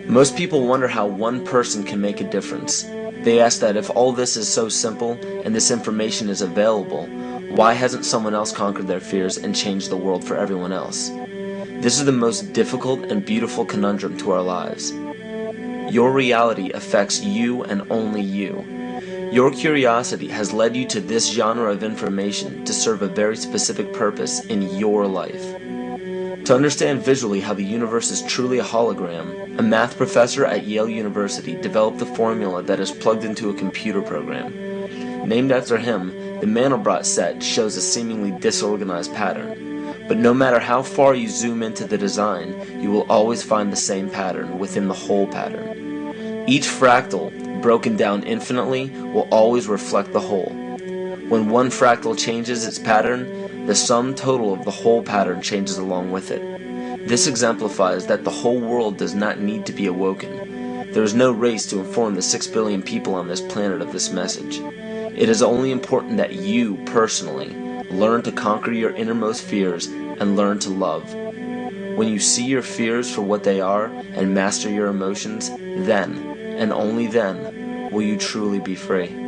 Most people wonder how one person can make a difference. They ask that if all this is so simple and this information is available, why hasn't someone else conquered their fears and changed the world for everyone else? This is the most difficult and beautiful conundrum to our lives. Your reality affects you and only you. Your curiosity has led you to this genre of information to serve a very specific purpose in your life. To understand visually how the universe is truly a hologram, a math professor at Yale University developed the formula that is plugged into a computer program. Named after him, the Mandelbrot set shows a seemingly disorganized pattern. But no matter how far you zoom into the design, you will always find the same pattern within the whole pattern. Each fractal, broken down infinitely, will always reflect the whole. When one fractal changes its pattern, the sum total of the whole pattern changes along with it. This exemplifies that the whole world does not need to be awoken. There is no race to inform the 6 billion people on this planet of this message. It is only important that you, personally, learn to conquer your innermost fears and learn to love. When you see your fears for what they are and master your emotions, then, and only then, will you truly be free.